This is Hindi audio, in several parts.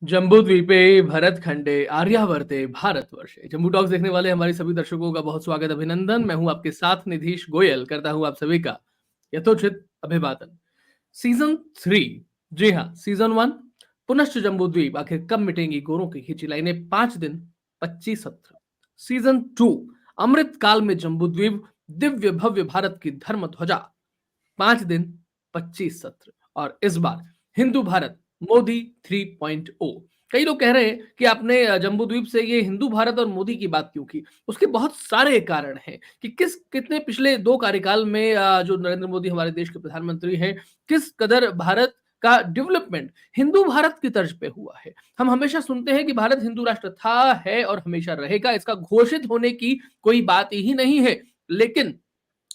जम्बूद्वीपे भरतखंडे आर्यावर्ते भारतवर्षे। जम्बू टॉक्स देखने वाले हमारे सभी दर्शकों का बहुत स्वागत, अभिनंदन। मैं हूं आपके साथ निधीश गोयल, करता हूं आप सभी का यथोचित अभिवादन। सीजन 3, जी हाँ, सीजन 1 पुनश्च जम्बूद्वीप, आखिर कब मिटेंगी गोरों की खींची लाइनें, 5 दिन 25 सत्र। सीजन 2 अमृत काल में जम्बूद्वीप, दिव्य भव्य भारत की धर्म ध्वजा, 5 दिन 25 सत्र। और इस बार हिंदू भारत मोदी 3.0। कई लोग कह रहे हैं कि आपने जम्बूद्वीप से ये हिंदू भारत और मोदी की बात क्यों की। उसके बहुत सारे कारण हैं कि कितने पिछले 2 कार्यकाल में जो नरेंद्र मोदी हमारे देश के प्रधानमंत्री हैं, किस कदर भारत का डेवलपमेंट हिंदू भारत की तर्ज पे हुआ है। हम हमेशा सुनते हैं कि भारत हिंदू राष्ट्र था, है और हमेशा रहेगा। इसका घोषित होने की कोई बात ही नहीं है। लेकिन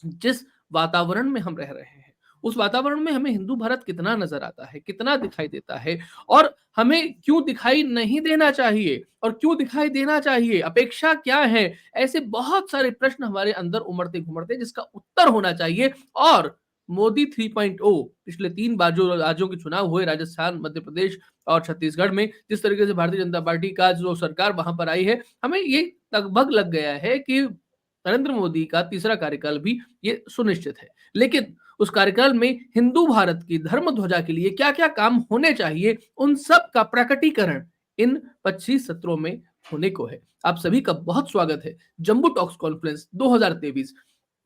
जिस वातावरण में हम रह रहे हैं, उस वातावरण में हमें हिंदू भारत कितना नजर आता है, कितना दिखाई देता है, और हमें क्यों दिखाई नहीं देना चाहिए और क्यों दिखाई देना चाहिए, अपेक्षा क्या है। ऐसे बहुत सारे प्रश्न हमारे अंदर उमड़ते घुमड़ते, जिसका उत्तर होना चाहिए। और मोदी 3.0 पिछले 3 बार जो राज्यों के चुनाव हुए, राजस्थान, मध्य प्रदेश और छत्तीसगढ़ में, जिस तरीके से भारतीय जनता पार्टी का जो सरकार वहां पर आई है, हमें ये लगभग लग गया है कि नरेंद्र मोदी का तीसरा कार्यकाल भी ये सुनिश्चित है। लेकिन उस कार्यकाल में हिंदू भारत की धर्म ध्वजा के लिए क्या क्या काम होने चाहिए, उन सब का प्रकटीकरण इन 25 सत्रों में होने को है। आप सभी का बहुत स्वागत है जम्बू टॉक्स कॉन्फ्रेंस 2023,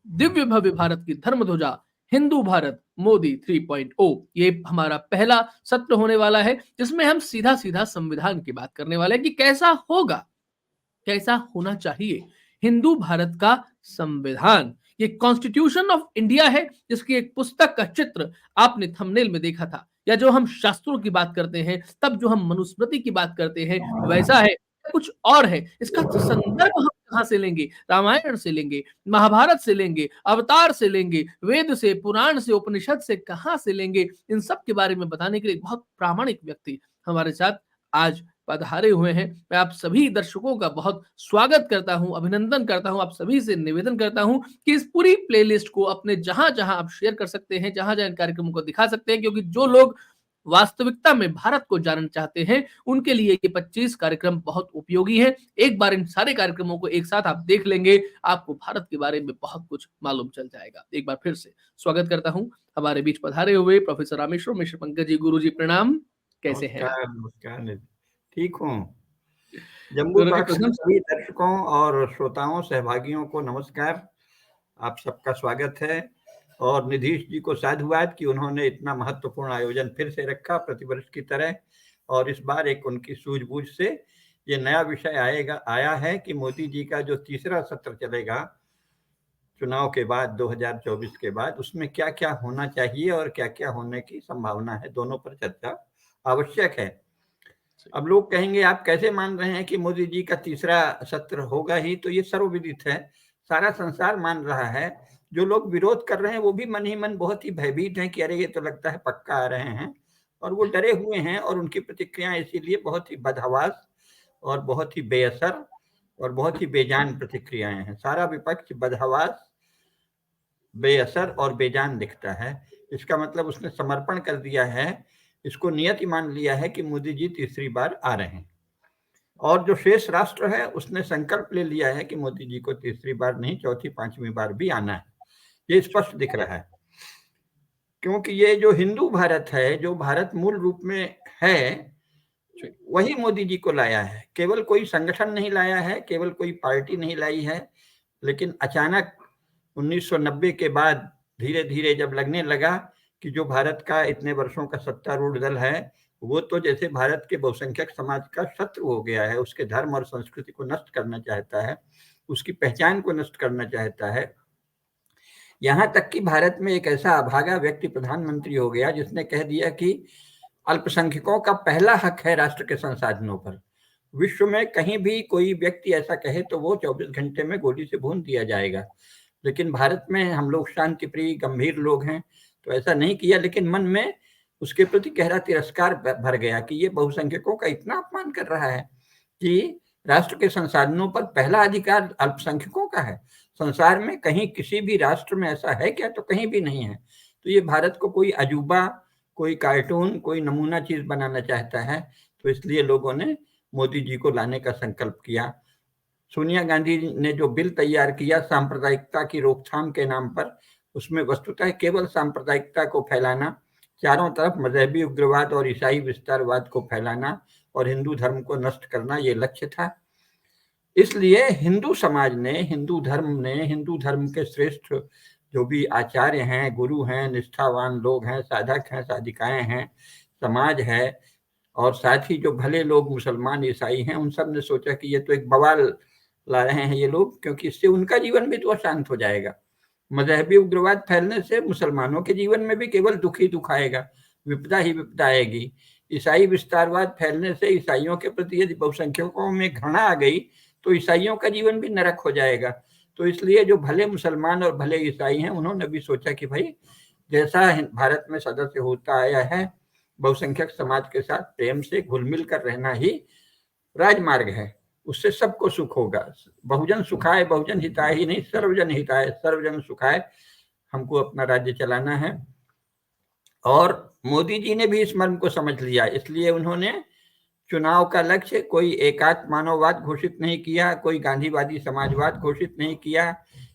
दिव्य भव्य भारत की धर्म ध्वजा, हिंदू भारत मोदी 3.0। ये हमारा पहला सत्र होने वाला है, जिसमें हम सीधा सीधा संविधान की बात करने वाले हैं कि कैसा होगा, कैसा होना चाहिए हिंदू भारत का संविधान। ये कॉन्स्टिट्यूशन ऑफ इंडिया है, जिसकी एक पुस्तक का चित्र आपने थंबनेल में देखा था, या जो हम शास्त्रों की बात करते हैं, तब जो हम मनुस्मृति की बात करते हैं, वैसा है, कुछ और है। इसका संदर्भ हम कहां से लेंगे? रामायण से लेंगे, महाभारत से लेंगे, अवतार से लेंगे, वेद से, पुराण से, उपनिषद से, कहां से लेंगे? इन सब के बारे में बताने के लिए एक बहुत प्रामाणिक व्यक्ति हमारे साथ आज पधारे हुए हैं। मैं आप सभी दर्शकों का बहुत स्वागत करता हूं, अभिनंदन करता हूं। आप सभी से निवेदन करता हूं कि इस पूरी प्लेलिस्ट को अपने जहां जहां आप शेयर कर सकते हैं, जहां जहां इन कार्यक्रमों को दिखा सकते हैं, क्योंकि जो लोग वास्तविकता में भारत को जानना चाहते हैं, उनके लिए ये 25 कार्यक्रम बहुत उपयोगी है। एक बार इन सारे कार्यक्रमों को एक साथ आप देख लेंगे, आपको भारत के बारे में बहुत कुछ मालूम चल जाएगा। एक बार फिर से स्वागत करता हूं हमारे बीच पधारे हुए प्रोफेसर रामेश्वर मिश्र पंकज जी। गुरु जी प्रणाम, कैसे हैं आप? नमस्कार नमस्कार। ठीक हूँ। जम्बू गुरु जी टॉक्स के प्रथम। सभी दर्शकों और श्रोताओं सहभागियों को नमस्कार। आप सबका स्वागत है और निधीश जी को साधुवाद कि उन्होंने इतना महत्वपूर्ण आयोजन फिर से रखा प्रतिवर्ष की तरह, और इस बार एक उनकी सूझबूझ से ये नया विषय आया है कि मोदी जी का जो तीसरा सत्र चलेगा चुनाव के बाद 2024 के बाद, उसमें क्या क्या होना चाहिए और क्या क्या होने की संभावना है, दोनों पर चर्चा आवश्यक है। अब लोग कहेंगे आप कैसे मान रहे हैं कि मोदी जी का तीसरा सत्र होगा ही? तो ये सर्वविदित है, सारा संसार मान रहा है। जो लोग विरोध कर रहे हैं वो भी मन ही मन बहुत ही भयभीत हैं कि अरे ये तो लगता है पक्का आ रहे हैं, और वो डरे हुए हैं। और उनकी प्रतिक्रियाएं इसीलिए बहुत ही बदहवास और बहुत ही बेअसर और बहुत ही बेजान प्रतिक्रियाएं हैं। सारा विपक्ष बदहवास, बेअसर और बेजान दिखता है। इसका मतलब उसने समर्पण कर दिया है, इसको नियति मान लिया है कि मोदी जी तीसरी बार आ रहे हैं। और जो शेष राष्ट्र है उसने संकल्प ले लिया है कि मोदी जी को तीसरी बार नहीं, चौथी पांचवी बार भी आना है। ये स्पष्ट दिख रहा है, क्योंकि ये जो हिंदू भारत है, जो भारत मूल रूप में है, वही मोदी जी को लाया है। केवल कोई संगठन नहीं लाया है, केवल कोई पार्टी नहीं लाई है, लेकिन अचानक 1990 के बाद धीरे धीरे जब लगने लगा कि जो भारत का इतने वर्षों का सत्तारूढ़ दल है, वो तो जैसे भारत के बहुसंख्यक समाज का शत्रु हो गया है, उसके धर्म और संस्कृति को नष्ट करना चाहता है, उसकी पहचान को नष्ट करना चाहता है। यहाँ तक कि भारत में एक ऐसा अभागा व्यक्ति प्रधानमंत्री हो गया जिसने कह दिया कि अल्पसंख्यकों का पहला हक है राष्ट्र के संसाधनों पर। विश्व में कहीं भी कोई व्यक्ति ऐसा कहे तो वो 24 घंटे में गोली से भून दिया जाएगा। लेकिन भारत में हम लोग शांति प्रिय गंभीर लोग हैं, तो ऐसा नहीं किया। लेकिन मन में उसके प्रति गहरा तिरस्कार भर गया कि ये बहुसंख्यकों का इतना अपमान कर रहा है कि राष्ट्र के संसाधनों पर पहला अधिकार अल्पसंख्यकों का है। संसार में कहीं किसी भी राष्ट्र में ऐसा है क्या? तो कहीं भी नहीं है। तो ये भारत को कोई अजूबा, कोई कार्टून, कोई नमूना चीज बनाना चाहता है। तो इसलिए लोगों ने मोदी जी को लाने का संकल्प किया। सोनिया गांधी ने जो बिल तैयार किया सांप्रदायिकता की रोकथाम के नाम पर, उसमें वस्तुतः केवल सांप्रदायिकता को फैलाना, चारों तरफ मजहबी उग्रवाद और ईसाई विस्तारवाद को फैलाना और हिंदू धर्म को नष्ट करना ये लक्ष्य था। इसलिए हिंदू समाज ने, हिंदू धर्म के श्रेष्ठ जो भी आचार्य हैं, गुरु हैं, निष्ठावान लोग हैं, साधक हैं, साधिकाएं हैं, समाज है, और साथ ही जो भले लोग मुसलमान ईसाई हैं, उन सब ने सोचा कि ये तो एक बवाल ला रहे हैं ये लोग, क्योंकि इससे उनका जीवन भी तो अशांत हो जाएगा। मजहबी उग्रवाद फैलने से मुसलमानों के जीवन में भी केवल दुख ही दुख आएगा, विपदा ही विपदा आएगी। ईसाई विस्तारवाद फैलने से ईसाइयों के प्रति यदि बहुसंख्यकों में घृणा आ गई तो ईसाइयों का जीवन भी नरक हो जाएगा। तो इसलिए जो भले मुसलमान और भले ईसाई हैं, उन्होंने भी सोचा कि भाई जैसा भारत में सदस्य होता आया है, बहुसंख्यक समाज के साथ प्रेम से घुल मिल कर रहना ही राजमार्ग है, उससे सबको सुख होगा। बहुजन सुखाय बहुजन हिताय ही नहीं, सर्वजन हिताय सर्वजन सुखाय, हमको अपना राज्य चलाना है। और मोदी जी ने भी इस मर्म को समझ लिया, इसलिए उन्होंने चुनाव का लक्ष्य कोई एकात्म मानववाद घोषित नहीं किया, कोई गांधीवादी समाजवाद घोषित नहीं किया,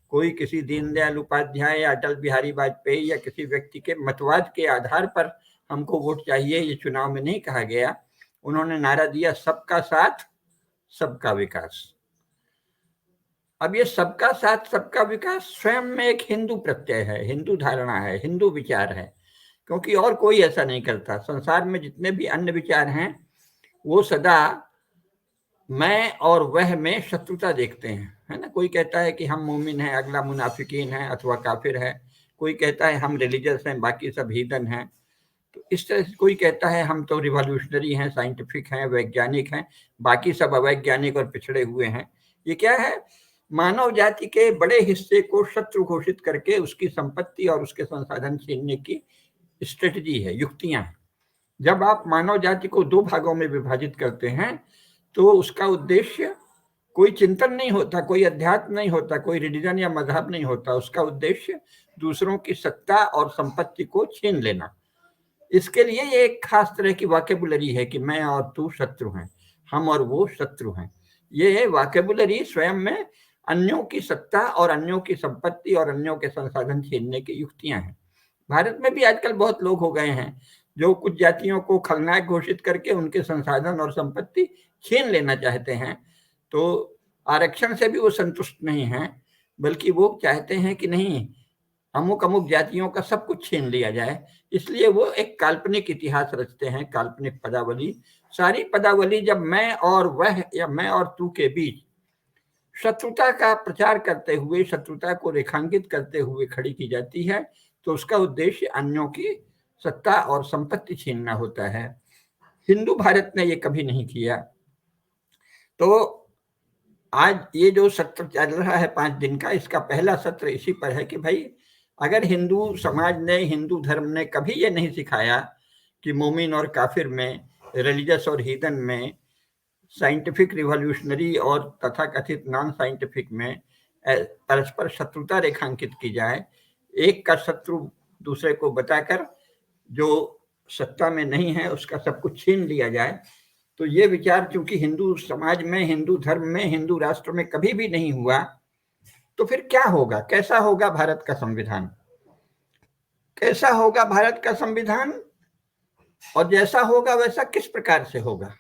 कोई किसी दीनदयाल उपाध्याय या अटल बिहारी वाजपेयी या किसी व्यक्ति के मतवाद के आधार पर हमको वोट चाहिए, ये चुनाव में नहीं कहा गया। उन्होंने नारा दिया सबका साथ सबका विकास। अब ये सबका साथ सबका विकास स्वयं में एक हिंदू प्रत्यय है, हिंदू धारणा है, हिंदू विचार है, क्योंकि और कोई ऐसा नहीं करता। संसार में जितने भी अन्य विचार हैं वो सदा मैं और वह में शत्रुता देखते हैं, है ना। कोई कहता है कि हम मोमिन हैं, अगला मुनाफिकीन है अथवा काफिर है। कोई कहता है हम रिलीजियस हैं, बाकी सब हीदन हैं। तो इस तरह से कोई कहता है हम तो रिवॉल्यूशनरी हैं, साइंटिफिक हैं, वैज्ञानिक हैं, बाकी सब अवैज्ञानिक और पिछड़े हुए हैं। ये क्या है? मानव जाति के बड़े हिस्से को शत्रु घोषित करके उसकी संपत्ति और उसके संसाधन छीनने की स्ट्रेटजी है, युक्तियां हैं। जब आप मानव जाति को दो भागों में विभाजित करते हैं तो उसका उद्देश्य कोई चिंतन नहीं होता, कोई अध्यात्म नहीं होता, कोई रिलीजन या मजहब नहीं होता। उसका उद्देश्य दूसरों की सत्ता और संपत्ति को छीन लेना। इसके लिए ये एक खास तरह की वोकैबुलरी है कि मैं और तू शत्रु हैं, हम और वो शत्रु हैं। ये वोकैबुलरी स्वयं में अन्यों की सत्ता और अन्यों की संपत्ति और अन्यों के संसाधन छीनने की युक्तियां हैं। भारत में भी आजकल बहुत लोग हो गए हैं जो कुछ जातियों को खलनायक घोषित करके उनके संसाधन और संपत्ति छीन लेना चाहते हैं। तो आरक्षण से भी वो संतुष्ट नहीं हैं, बल्कि वो चाहते हैं कि नहीं, अमुक अमुक जातियों का सब कुछ छीन लिया जाए। इसलिए वो एक काल्पनिक इतिहास रचते हैं, काल्पनिक पदावली। सारी पदावली जब मैं और वह या मैं और तू के बीच शत्रुता का प्रचार करते हुए, शत्रुता को रेखांकित करते हुए खड़ी की जाती है, तो उसका उद्देश्य अन्यों की सत्ता और संपत्ति छीनना होता है। हिंदू भारत ने ये कभी नहीं किया। तो आज ये जो सत्र चल रहा है 5 दिन का, इसका पहला सत्र इसी पर है कि भाई अगर हिंदू समाज ने, हिंदू धर्म ने कभी ये नहीं सिखाया कि मोमिन और काफिर में, रिलीजियस और हीदन में, साइंटिफिक रिवॉल्यूशनरी और तथाकथित नॉन साइंटिफिक में परस्पर शत्रुता रेखांकित की जाए, एक का शत्रु दूसरे को बताकर जो सत्ता में नहीं है उसका सब कुछ छीन लिया जाए, तो ये विचार चूंकि हिंदू समाज में, हिंदू धर्म में, हिंदू राष्ट्र में कभी भी नहीं हुआ, तो फिर क्या होगा? कैसा होगा भारत का संविधान? कैसा होगा भारत का संविधान? और जैसा होगा वैसा किस प्रकार से होगा?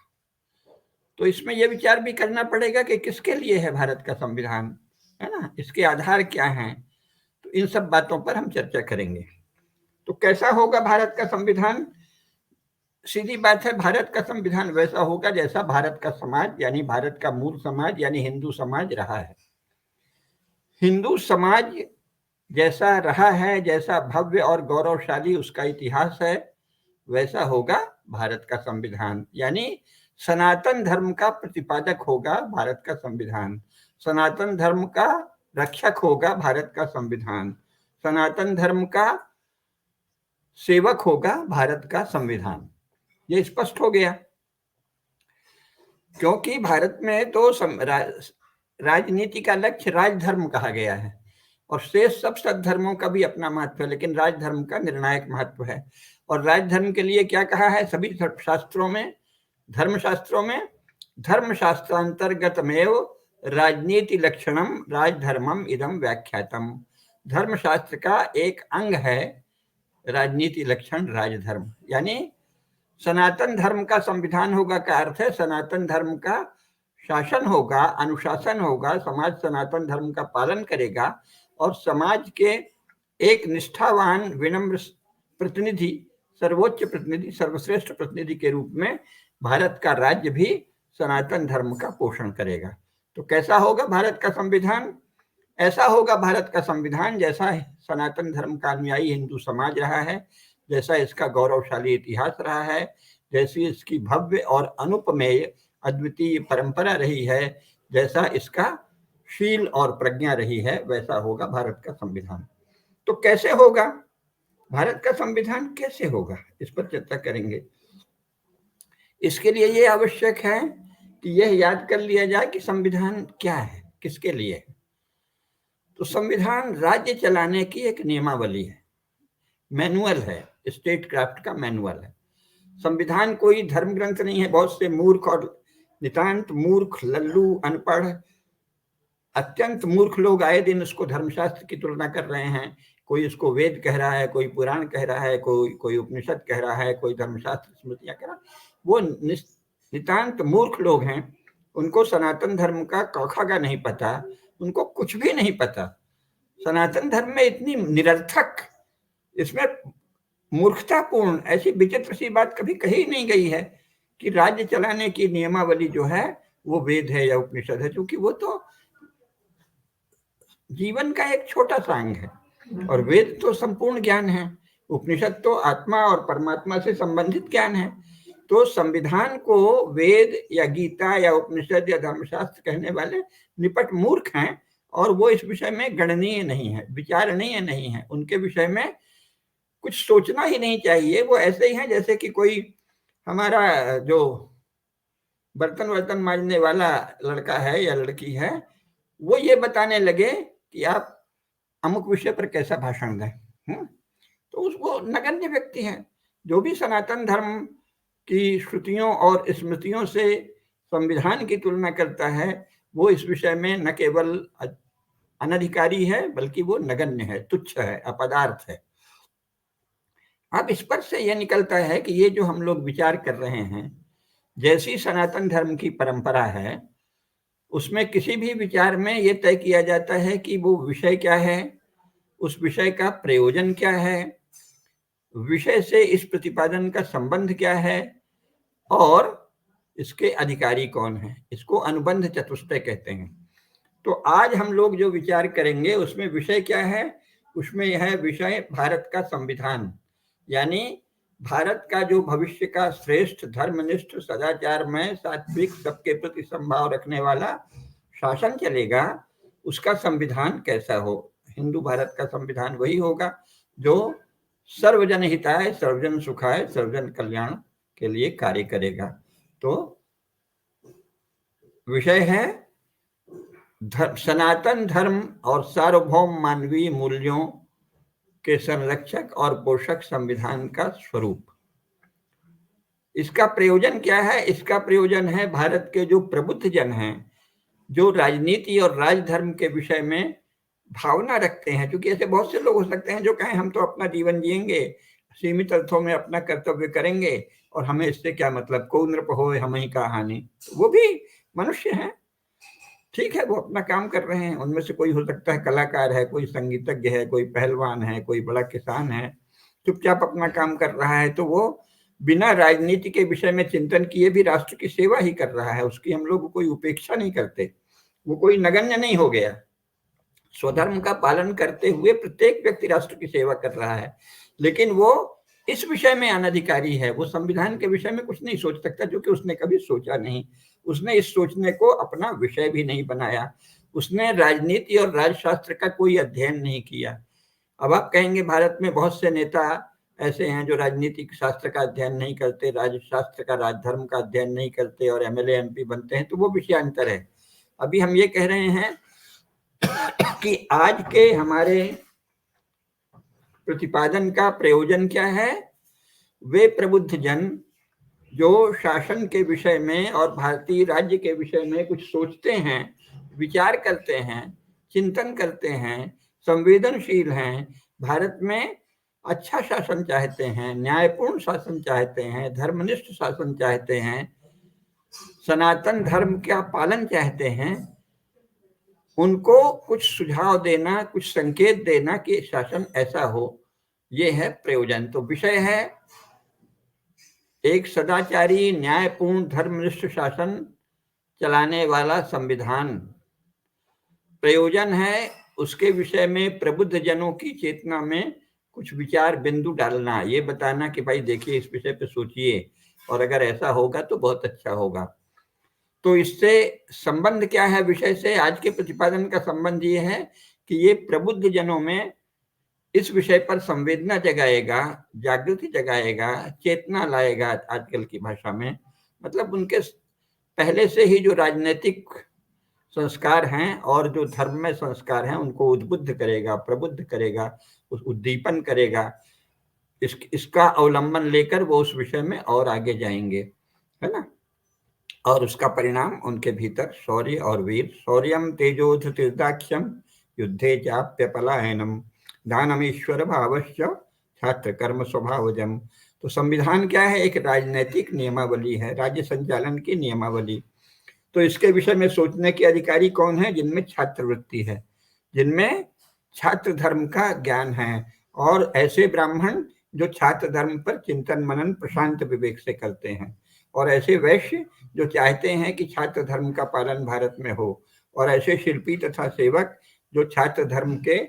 तो इसमें यह विचार भी करना पड़ेगा कि किसके लिए है भारत का संविधान, है ना, इसके आधार क्या हैं। तो इन सब बातों पर हम चर्चा करेंगे। तो कैसा होगा भारत का संविधान? सीधी बात है, भारत का संविधान वैसा होगा जैसा भारत का समाज, यानी भारत का मूल समाज यानी हिंदू समाज रहा है। हिंदू समाज जैसा रहा है, जैसा भव्य और गौरवशाली उसका इतिहास है, वैसा होगा भारत का संविधान। यानी सनातन धर्म का प्रतिपादक होगा भारत का संविधान, सनातन धर्म का रक्षक होगा भारत का संविधान, सनातन धर्म का सेवक होगा भारत का संविधान। ये स्पष्ट हो गया, क्योंकि भारत में तो राजनीति का लक्ष्य राजधर्म कहा गया है, और शेष सब सद्धर्मों का भी अपना महत्व है, लेकिन राजधर्म का निर्णायक महत्व है। और राजधर्म के लिए क्या कहा है सभी शास्त्रों में? धर्मशास्त्रों में धर्मशास्त्रांतर्गतमेव राजनीति लक्षणम राजधर्मम इदम व्याख्यातम। धर्मशास्त्र का एक अंग है राजनीति लक्षण राजधर्म, यानी सनातन धर्म का संविधान होगा का अर्थ है सनातन धर्म का शासन होगा, अनुशासन होगा, समाज सनातन धर्म का पालन करेगा और समाज के एक निष्ठावान विनम्र प्रतिनिधि, सर्वोच्च प्रतिनिधि, सर्वश्रेष्ठ प्रतिनिधि के रूप में भारत का राज्य भी सनातन धर्म का पोषण करेगा। तो कैसा होगा भारत का संविधान? ऐसा होगा भारत का संविधान जैसा सनातन धर्म का अनुयायी हिंदू समाज रहा है, जैसा इसका गौरवशाली इतिहास रहा है, जैसी इसकी भव्य और अनुपमेय अद्वितीय परंपरा रही है, जैसा इसका शील और प्रज्ञा रही है, वैसा होगा भारत का संविधान। तो कैसे होगा भारत का संविधान, कैसे होगा, इस पर चर्चा करेंगे। इसके लिए ये आवश्यक है कि यह याद कर लिया जाए कि संविधान क्या है, किसके लिए है। तो संविधान राज्य चलाने की एक नियमावली है, मैनुअल है, स्टेट क्राफ्ट का मैनुअल है। संविधान कोई धर्म ग्रंथ नहीं है। बहुत से मूर्ख और नितांत मूर्ख, लल्लू, अनपढ़, अत्यंत मूर्ख लोग आए दिन उसको धर्मशास्त्र की तुलना कर रहे हैं। कोई इसको वेद कह रहा है, कोई पुराण कह रहा है, कोई उपनिषद कह रहा है, कोई धर्मशास्त्र स्मृतियां कह रहा है। वो नितांत मूर्ख लोग हैं। उनको सनातन धर्म का कौखा नहीं पता, उनको कुछ भी नहीं पता। सनातन धर्म में इतनी निरर्थक, इसमें मूर्खतापूर्ण, ऐसी विचित्र सी बात कभी कही नहीं गई है कि राज्य चलाने की नियमावली जो है वो वेद है या उपनिषद है, क्योंकि वो तो जीवन का एक छोटा सा अंग है और वेद तो संपूर्ण ज्ञान है, उपनिषद तो आत्मा और परमात्मा से संबंधित ज्ञान है। तो संविधान को वेद या गीता या उपनिषद या धर्मशास्त्र कहने वाले निपट मूर्ख हैं और वो इस विषय में गणनीय नहीं है, विचारणीय नहीं है। उनके विषय में कुछ सोचना ही नहीं चाहिए। वो ऐसे ही हैं जैसे कि कोई हमारा जो बर्तन वर्तन मांजने वाला लड़का है या लड़की है, वो ये बताने लगे कि आप अमुक विषय पर कैसा भाषण दें। तो वो नगण्य व्यक्ति है। जो भी सनातन धर्म की श्रुतियों और स्मृतियों से संविधान की तुलना करता है, वो इस विषय में न केवल अनधिकारी है बल्कि वो नगण्य है, तुच्छ है, अपदार्थ है। अब इस पर से यह निकलता है कि ये जो हम लोग विचार कर रहे हैं, जैसी सनातन धर्म की परंपरा है, उसमें किसी भी विचार में यह तय किया जाता है कि वो विषय क्या है, उस विषय का प्रयोजन क्या है, विषय से इस प्रतिपादन का संबंध क्या है और इसके अधिकारी कौन है। इसको अनुबंध चतुष्टय कहते हैं। तो आज हम लोग जो विचार करेंगे उसमें विषय क्या है, उसमें यह है विषय भारत का संविधान, यानी भारत का जो भविष्य का श्रेष्ठ, धर्मनिष्ठ, सदाचारमय, सात्विक, सबके प्रति संभाव रखने वाला शासन चलेगा, उसका संविधान कैसा हो। हिंदू भारत का संविधान वही होगा जो सर्वजन हिताय, सर्वजन सुखाय, सर्वजन कल्याण के लिए कार्य करेगा। तो विषय है सनातन धर्म और सार्वभौम मानवीय मूल्यों के संरक्षक और पोषक संविधान का स्वरूप। इसका प्रयोजन क्या है? इसका प्रयोजन है भारत के जो प्रबुद्ध जन हैं, जो राजनीति और राजधर्म के विषय में भावना रखते हैं, क्योंकि ऐसे बहुत से लोग हो सकते हैं जो कहें हम तो अपना जीवन जिएंगे, सीमित अर्थों में अपना कर्तव्य करेंगे और हमें इससे क्या मतलब, को नृप होए हम ही का हानि। वो भी मनुष्य हैं, ठीक है, वो अपना काम कर रहे हैं। उनमें से कोई हो सकता है कलाकार है, कोई संगीतज्ञ है, कोई पहलवान है, कोई बड़ा किसान है, चुपचाप अपना काम कर रहा है। तो वो बिना राजनीति के विषय में चिंतन किए भी राष्ट्र की सेवा ही कर रहा है, उसकी हम लोग कोई उपेक्षा नहीं करते। वो कोई नगण्य नहीं हो गया। स्वधर्म का पालन करते हुए प्रत्येक व्यक्ति राष्ट्र की सेवा कर रहा है, लेकिन वो इस विषय में अनधिकारी है। वो संविधान के विषय में कुछ नहीं सोच सकता, क्योंकि उसने कभी सोचा नहीं। उसने इस सोचने को अपना विषय भी नहीं बनाया। उसने राजनीति और राजशास्त्र का कोई अध्ययन नहीं किया। अब आप कहेंगे भारत में बहुत से नेता ऐसे हैं जो राजनीतिक शास्त्र का अध्ययन नहीं करते, राजशास्त्र का, राजधर्म का अध्ययन नहीं करते और एमएलए एमपी बनते हैं, तो वो विषयांतर है। अभी हम ये कह रहे हैं कि आज के हमारे प्रतिपादन का प्रयोजन क्या है। वे प्रबुद्ध जन जो शासन के विषय में और भारतीय राज्य के विषय में कुछ सोचते हैं, विचार करते हैं, चिंतन करते हैं, संवेदनशील हैं, भारत में अच्छा शासन चाहते हैं, न्यायपूर्ण शासन चाहते हैं, धर्मनिष्ठ शासन चाहते हैं, सनातन धर्म का पालन चाहते हैं, उनको कुछ सुझाव देना, कुछ संकेत देना कि शासन ऐसा हो, ये है प्रयोजन। तो विषय है एक सदाचारी, न्यायपूर्ण, धर्मनिष्ठ शासन चलाने वाला संविधान। प्रयोजन है उसके विषय में प्रबुद्ध जनों की चेतना में कुछ विचार बिंदु डालना, ये बताना कि भाई देखिए इस विषय पे सोचिए और अगर ऐसा होगा तो बहुत अच्छा होगा। तो इससे संबंध क्या है विषय से? आज के प्रतिपादन का संबंध ये है कि ये प्रबुद्ध जनों में इस विषय पर संवेदना जगाएगा, जागृति जगाएगा, चेतना लाएगा। आजकल की भाषा में मतलब उनके पहले से ही जो राजनीतिक संस्कार हैं और जो धर्म में संस्कार हैं उनको उद्बुद्ध करेगा, प्रबुद्ध करेगा, उस उद्दीपन करेगा। इसका अवलंबन लेकर वो उस विषय में और आगे जाएंगे, है ना। और उसका परिणाम उनके भीतर शौर्य और वीर, शौर्यम तेजोध तीर्दाख्यम युद्धे चाप्य पलायनम दानमीश्वर भावश्च छात्र कर्म स्वभावजम। तो संविधान क्या है? एक राजनैतिक नियमावली है, राज्य संचालन की नियमावली। तो इसके विषय में सोचने के अधिकारी कौन है? जिनमें छात्रवृत्ति है, जिनमें छात्र धर्म का ज्ञान है, और ऐसे ब्राह्मण जो छात्र धर्म पर चिंतन मनन प्रशांत विवेक से करते हैं, और ऐसे वैश्य जो चाहते हैं कि छात्र धर्म का पालन भारत में हो, और ऐसे शिल्पी तथा सेवक जो छात्र धर्म के,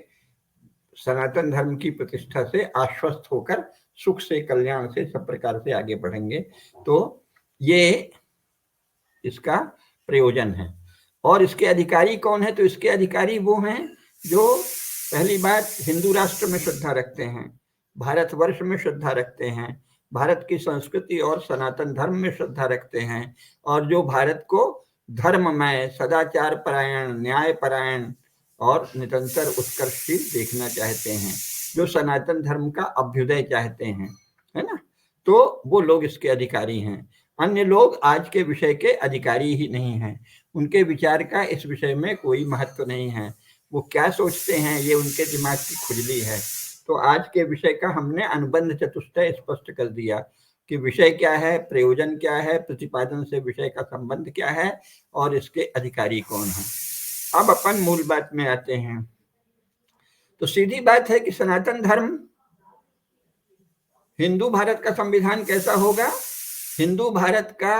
सनातन धर्म की प्रतिष्ठा से आश्वस्त होकर सुख से, कल्याण से, सब प्रकार से आगे बढ़ेंगे। तो ये इसका प्रयोजन है। और इसके अधिकारी कौन है? तो इसके अधिकारी वो हैं जो पहली बात हिंदू राष्ट्र में श्रद्धा रखते हैं, भारतवर्ष में श्रद्धा रखते हैं, भारत की संस्कृति और सनातन धर्म में श्रद्धा रखते हैं, और जो भारत को धर्ममय, सदाचार परायण, न्याय परायण और निरंतर उत्कर्षशील देखना चाहते हैं, जो सनातन धर्म का अभ्युदय चाहते हैं, है ना। तो वो लोग इसके अधिकारी हैं। अन्य लोग आज के विषय के अधिकारी ही नहीं हैं, उनके विचार का इस विषय में कोई महत्व नहीं है। वो क्या सोचते हैं ये उनके दिमाग की खुजली है। तो आज के विषय का हमने अनुबंध चतुष्टय स्पष्ट कर दिया कि विषय क्या है, प्रयोजन क्या है, प्रतिपादन से विषय का संबंध क्या है, और इसके अधिकारी कौन है। अब अपन मूल बात में आते हैं। तो सीधी बात है कि सनातन धर्म, हिंदू भारत का संविधान कैसा होगा? हिंदू भारत का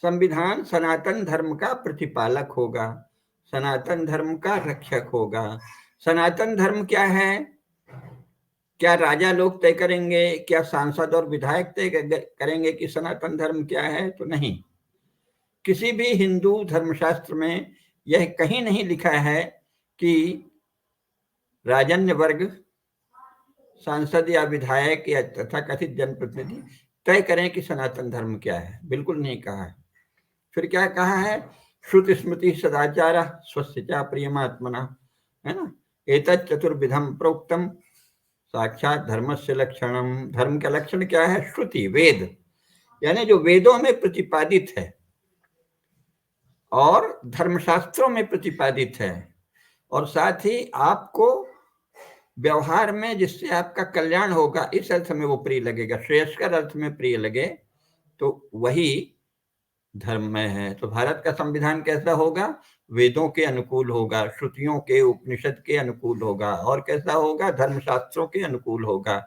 संविधान सनातन धर्म का प्रतिपालक होगा, सनातन धर्म का रक्षक होगा। सनातन धर्म क्या है? क्या राजा लोग तय करेंगे? क्या सांसद और विधायक तय करेंगे कि सनातन धर्म क्या है? तो नहीं। किसी भी हिंदू धर्मशास्त्र में यह कहीं नहीं लिखा है कि राजन्य वर्ग, सांसद या विधायक या तथा कथित जनप्रतिनिधि तय करें कि सनातन धर्म क्या है। बिल्कुल नहीं कहा है। फिर क्या कहा है? श्रुति स्मृति सदाचार स्वस्य चा प्रियमात्मना, है ना। एतत् चतुर्विधम प्रोक्तम साक्षात धर्मस्य लक्षणम। धर्म का लक्षण क्या है? श्रुति, वेद, यानी जो वेदों में प्रतिपादित है और धर्मशास्त्रों में प्रतिपादित है, और साथ ही आपको व्यवहार में जिससे आपका कल्याण होगा, इस अर्थ में वो प्रिय लगेगा, श्रेयस्कर अर्थ में प्रिय लगे, तो वही धर्म में है। तो भारत का संविधान कैसा होगा? वेदों के अनुकूल होगा, श्रुतियों के, उपनिषद के अनुकूल होगा, और कैसा होगा? धर्मशास्त्रों के अनुकूल होगा,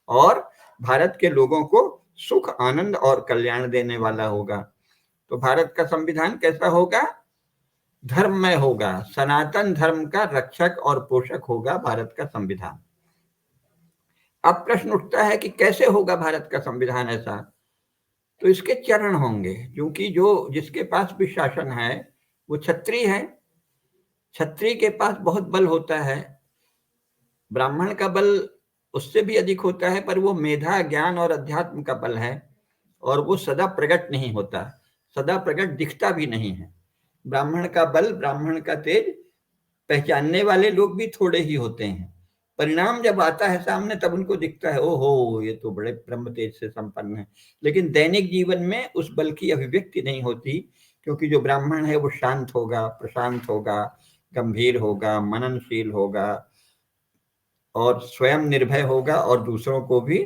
और भारत के लोगों को सुख, आनंद और कल्याण देने वाला होगा। तो भारत का संविधान कैसा होगा? धर्ममय होगा, सनातन धर्म का रक्षक और पोषक होगा भारत का संविधान। अब प्रश्न उठता है कि कैसे होगा भारत का संविधान ऐसा? तो इसके चरण होंगे, क्योंकि जो जिसके पास भी शासन है वो क्षत्रिय है। क्षत्रिय के पास बहुत बल होता है, ब्राह्मण का बल उससे भी अधिक होता है, पर वो मेधा, ज्ञान और अध्यात्म का बल है, और वो सदा प्रकट नहीं होता, सदा प्रकट दिखता भी नहीं है। ब्राह्मण का बल, ब्राह्मण का तेज पहचानने वाले लोग भी थोड़े ही होते हैं, परिणाम जब आता है सामने तब उनको दिखता है ओहो ये तो बड़े ब्रह्म तेज से संपन्न है, लेकिन दैनिक जीवन में उस बल की अभिव्यक्ति नहीं होती, क्योंकि जो ब्राह्मण है वो शांत होगा, प्रशांत होगा, गंभीर होगा, मननशील होगा और स्वयं निर्भय होगा और दूसरों को भी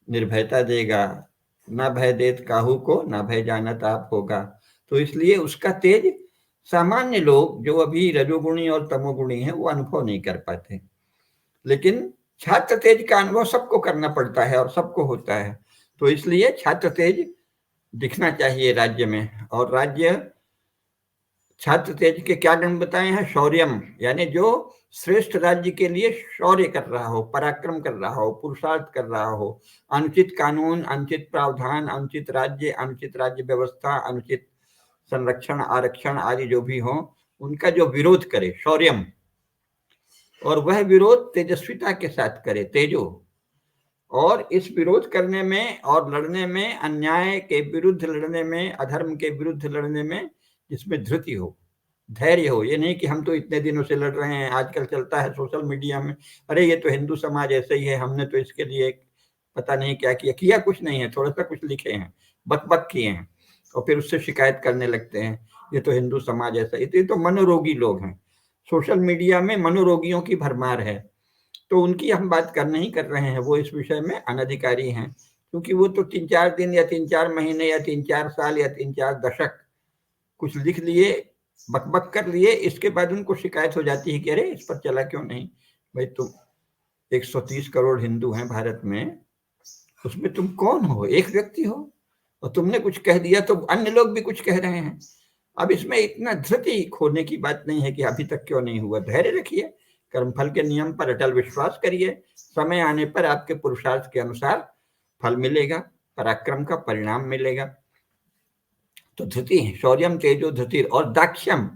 निर्भयता देगा। ना भय देत काहू को, ना भय जानत आप होगा। तो इसलिए उसका तेज सामान्य लोग जो अभी रजोगुणी और तमोगुणी हैं वो अनुभव नहीं कर पाते, लेकिन छात्र तेज का अनुभव सबको करना पड़ता है और सबको होता है। तो इसलिए छात्र तेज दिखना चाहिए राज्य में। और राज्य छात्र तेज के क्या गुण बताए हैं? शौर्यम, यानी जो श्रेष्ठ राज्य के लिए शौर्य कर रहा हो, पराक्रम कर रहा हो, पुरुषार्थ कर रहा हो, अनुचित कानून, अनुचित प्रावधान, अनुचित राज्य व्यवस्था, अनुचित संरक्षण, आरक्षण आदि जो भी हो उनका जो विरोध करे, शौर्यम। और वह विरोध तेजस्विता के साथ करे, तेजो। और इस विरोध करने में और लड़ने में, अन्याय के विरुद्ध लड़ने में, अधर्म के विरुद्ध लड़ने में जिसमें धृति हो, धैर्य हो। ये नहीं कि हम तो इतने दिनों से लड़ रहे हैं, आजकल चलता है सोशल मीडिया में, अरे ये तो हिंदू समाज ऐसे ही है, हमने तो इसके लिए पता नहीं क्या किया कुछ नहीं है, थोड़ा सा कुछ लिखे हैं, बक किए हैं और फिर उससे शिकायत करने लगते हैं, ये तो हिंदू समाज ऐसा। ये तो मनोरोगी लोग हैं, सोशल मीडिया में मनोरोगियों की भरमार है। तो उनकी हम बात नहीं कर रहे हैं, वो इस विषय में अनधिकारी हैं, क्योंकि वो तो 3-4 दिन या 3-4 महीने या 3-4 साल या 3-4 दशक कुछ लिख लिए, बकबक कर लिए, इसके बाद उनको शिकायत हो जाती है कि अरे इस पर चला क्यों नहीं। भाई तुम 130 करोड़ हिंदू हैं भारत में, उसमें तुम कौन हो? एक व्यक्ति हो, और तुमने कुछ कह दिया तो अन्य लोग भी कुछ कह रहे हैं। अब इसमें इतना धृति खोने की बात नहीं है कि अभी तक क्यों नहीं हुआ। धैर्य रखिए, कर्मफल के नियम पर अटल विश्वास करिए, समय आने पर आपके पुरुषार्थ के अनुसार फल मिलेगा, पराक्रम का परिणाम मिलेगा। तो धृति, शौर्यम, तेजो, धृति और दाक्ष्यम,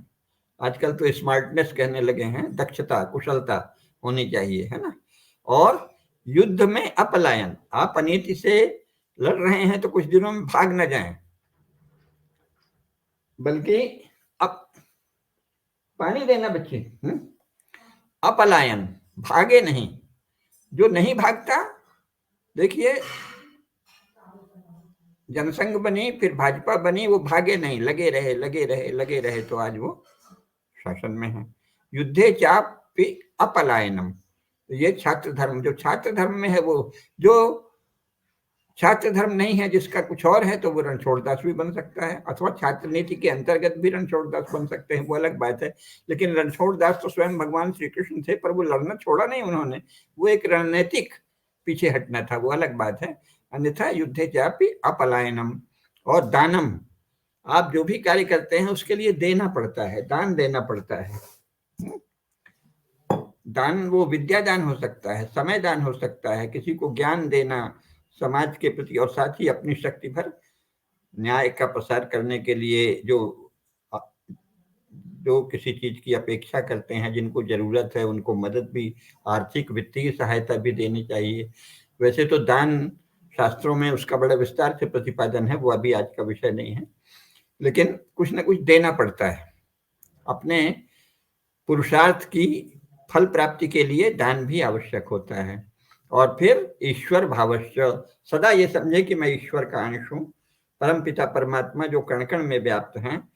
आजकल तो स्मार्टनेस कहने लगे हैं, दक्षता, कुशलता होनी चाहिए, है ना। और युद्ध में अपलायन, आप अनीति से लड़ रहे हैं तो कुछ दिनों में भाग न जाएं, बल्कि अब पानी देना बच्चे, अपलायन, भागे नहीं। जो नहीं भागता, देखिए जनसंघ बनी, फिर भाजपा बनी, वो भागे नहीं, लगे रहे तो आज वो शासन में है। युद्धे चापि अपलायनम, ये छात्र धर्म, जो छात्र धर्म में है, वो जो छात्र धर्म नहीं है, जिसका कुछ और है, तो वो रणछोड़दास भी बन सकता है, अथवा छात्र नीति के अंतर्गत भी रणछोड़दास बन सकते हैं, वो अलग बात है। लेकिन रणछोड़दास तो स्वयं भगवान श्री कृष्ण थे, पर वो लड़ना छोड़ा नहीं उन्होंने, वो एक रणनीतिक पीछे हटना था, वो अलग बात है। अन्यथा युद्धे चापि अपलायनम। और दानम, आप जो भी कार्य करते हैं उसके लिए देना पड़ता है, दान देना पड़ता है। दान वो विद्या दान हो सकता है, समय दान हो सकता है, किसी को ज्ञान देना समाज के प्रति, और साथ ही अपनी शक्ति भर न्याय का प्रसार करने के लिए जो किसी चीज की अपेक्षा करते हैं, जिनको जरूरत है, उनको मदद भी, आर्थिक वित्तीय सहायता भी देनी चाहिए। वैसे तो दान शास्त्रों में उसका बड़ा विस्तार से प्रतिपादन है, वो अभी आज का विषय नहीं है, लेकिन कुछ ना कुछ देना पड़ता है। अपने पुरुषार्थ की फल प्राप्ति के लिए दान भी आवश्यक होता है। और फिर ईश्वर भावश्य, सदा ये समझे कि मैं ईश्वर का अंश हूँ, परम पिता परमात्मा जो कण कण में व्याप्त हैं,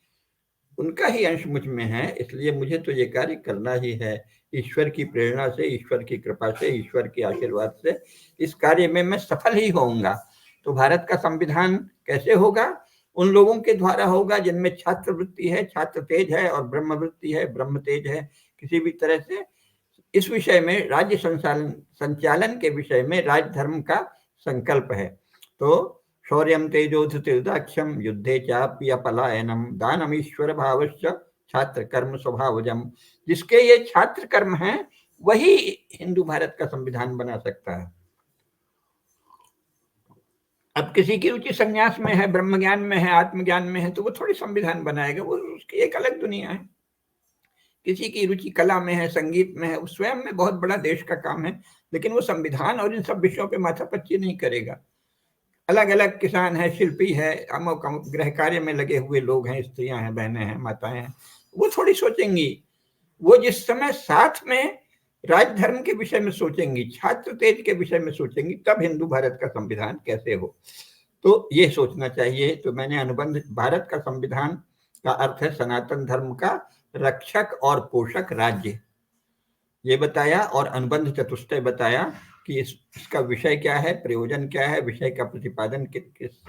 उनका ही अंश मुझ में है, इसलिए मुझे तो ये कार्य करना ही है। ईश्वर की प्रेरणा से, ईश्वर की कृपा से, ईश्वर के आशीर्वाद से इस कार्य में मैं सफल ही होऊंगा। तो भारत का संविधान कैसे होगा? उन लोगों के द्वारा होगा जिनमें छात्र वृत्ति है, छात्र तेज है, और ब्रह्म वृत्ति है, ब्रह्म तेज है। किसी भी तरह से इस विषय में, राज्य संचालन के विषय में राजधर्म का संकल्प है। तो शौर्यम तेजो धृतिर्दाक्ष्यम युद्धे चापि अपलायनम दानम ईश्वर भावश्च छात्र कर्म स्वभावजम। जिसके ये छात्र कर्म हैं वही हिंदू भारत का संविधान बना सकता है। अब किसी की रुचि संन्यास में है, ब्रह्म ज्ञान में है, आत्मज्ञान में है, तो वो थोड़ी संविधान बनाएगा, वो उसकी एक अलग दुनिया है। किसी की रुचि कला में है, संगीत में है, वो स्वयं में बहुत बड़ा देश का काम है, लेकिन वो संविधान और इन सब विषयों पे माथापच्ची नहीं करेगा। अलग अलग किसान है, शिल्पी है, अमुक गृह कार्य में लगे हुए लोग हैं, स्त्रियां हैं, बहनें हैं, माताएं हैं, वो थोड़ी सोचेंगी। वो जिस समय साथ में राज धर्म के विषय में सोचेंगी, छात्र तेज के विषय में सोचेंगी, तब हिंदू भारत का संविधान कैसे हो। तो ये सोचना चाहिए। तो मैंने अनुबंध, भारत का संविधान का अर्थ है सनातन धर्म का रक्षक और पोषक राज्य, ये बताया। और अनुबंध चतुष्टय बताया कि इसका विषय क्या है, प्रयोजन क्या है, विषय का प्रतिपादन किस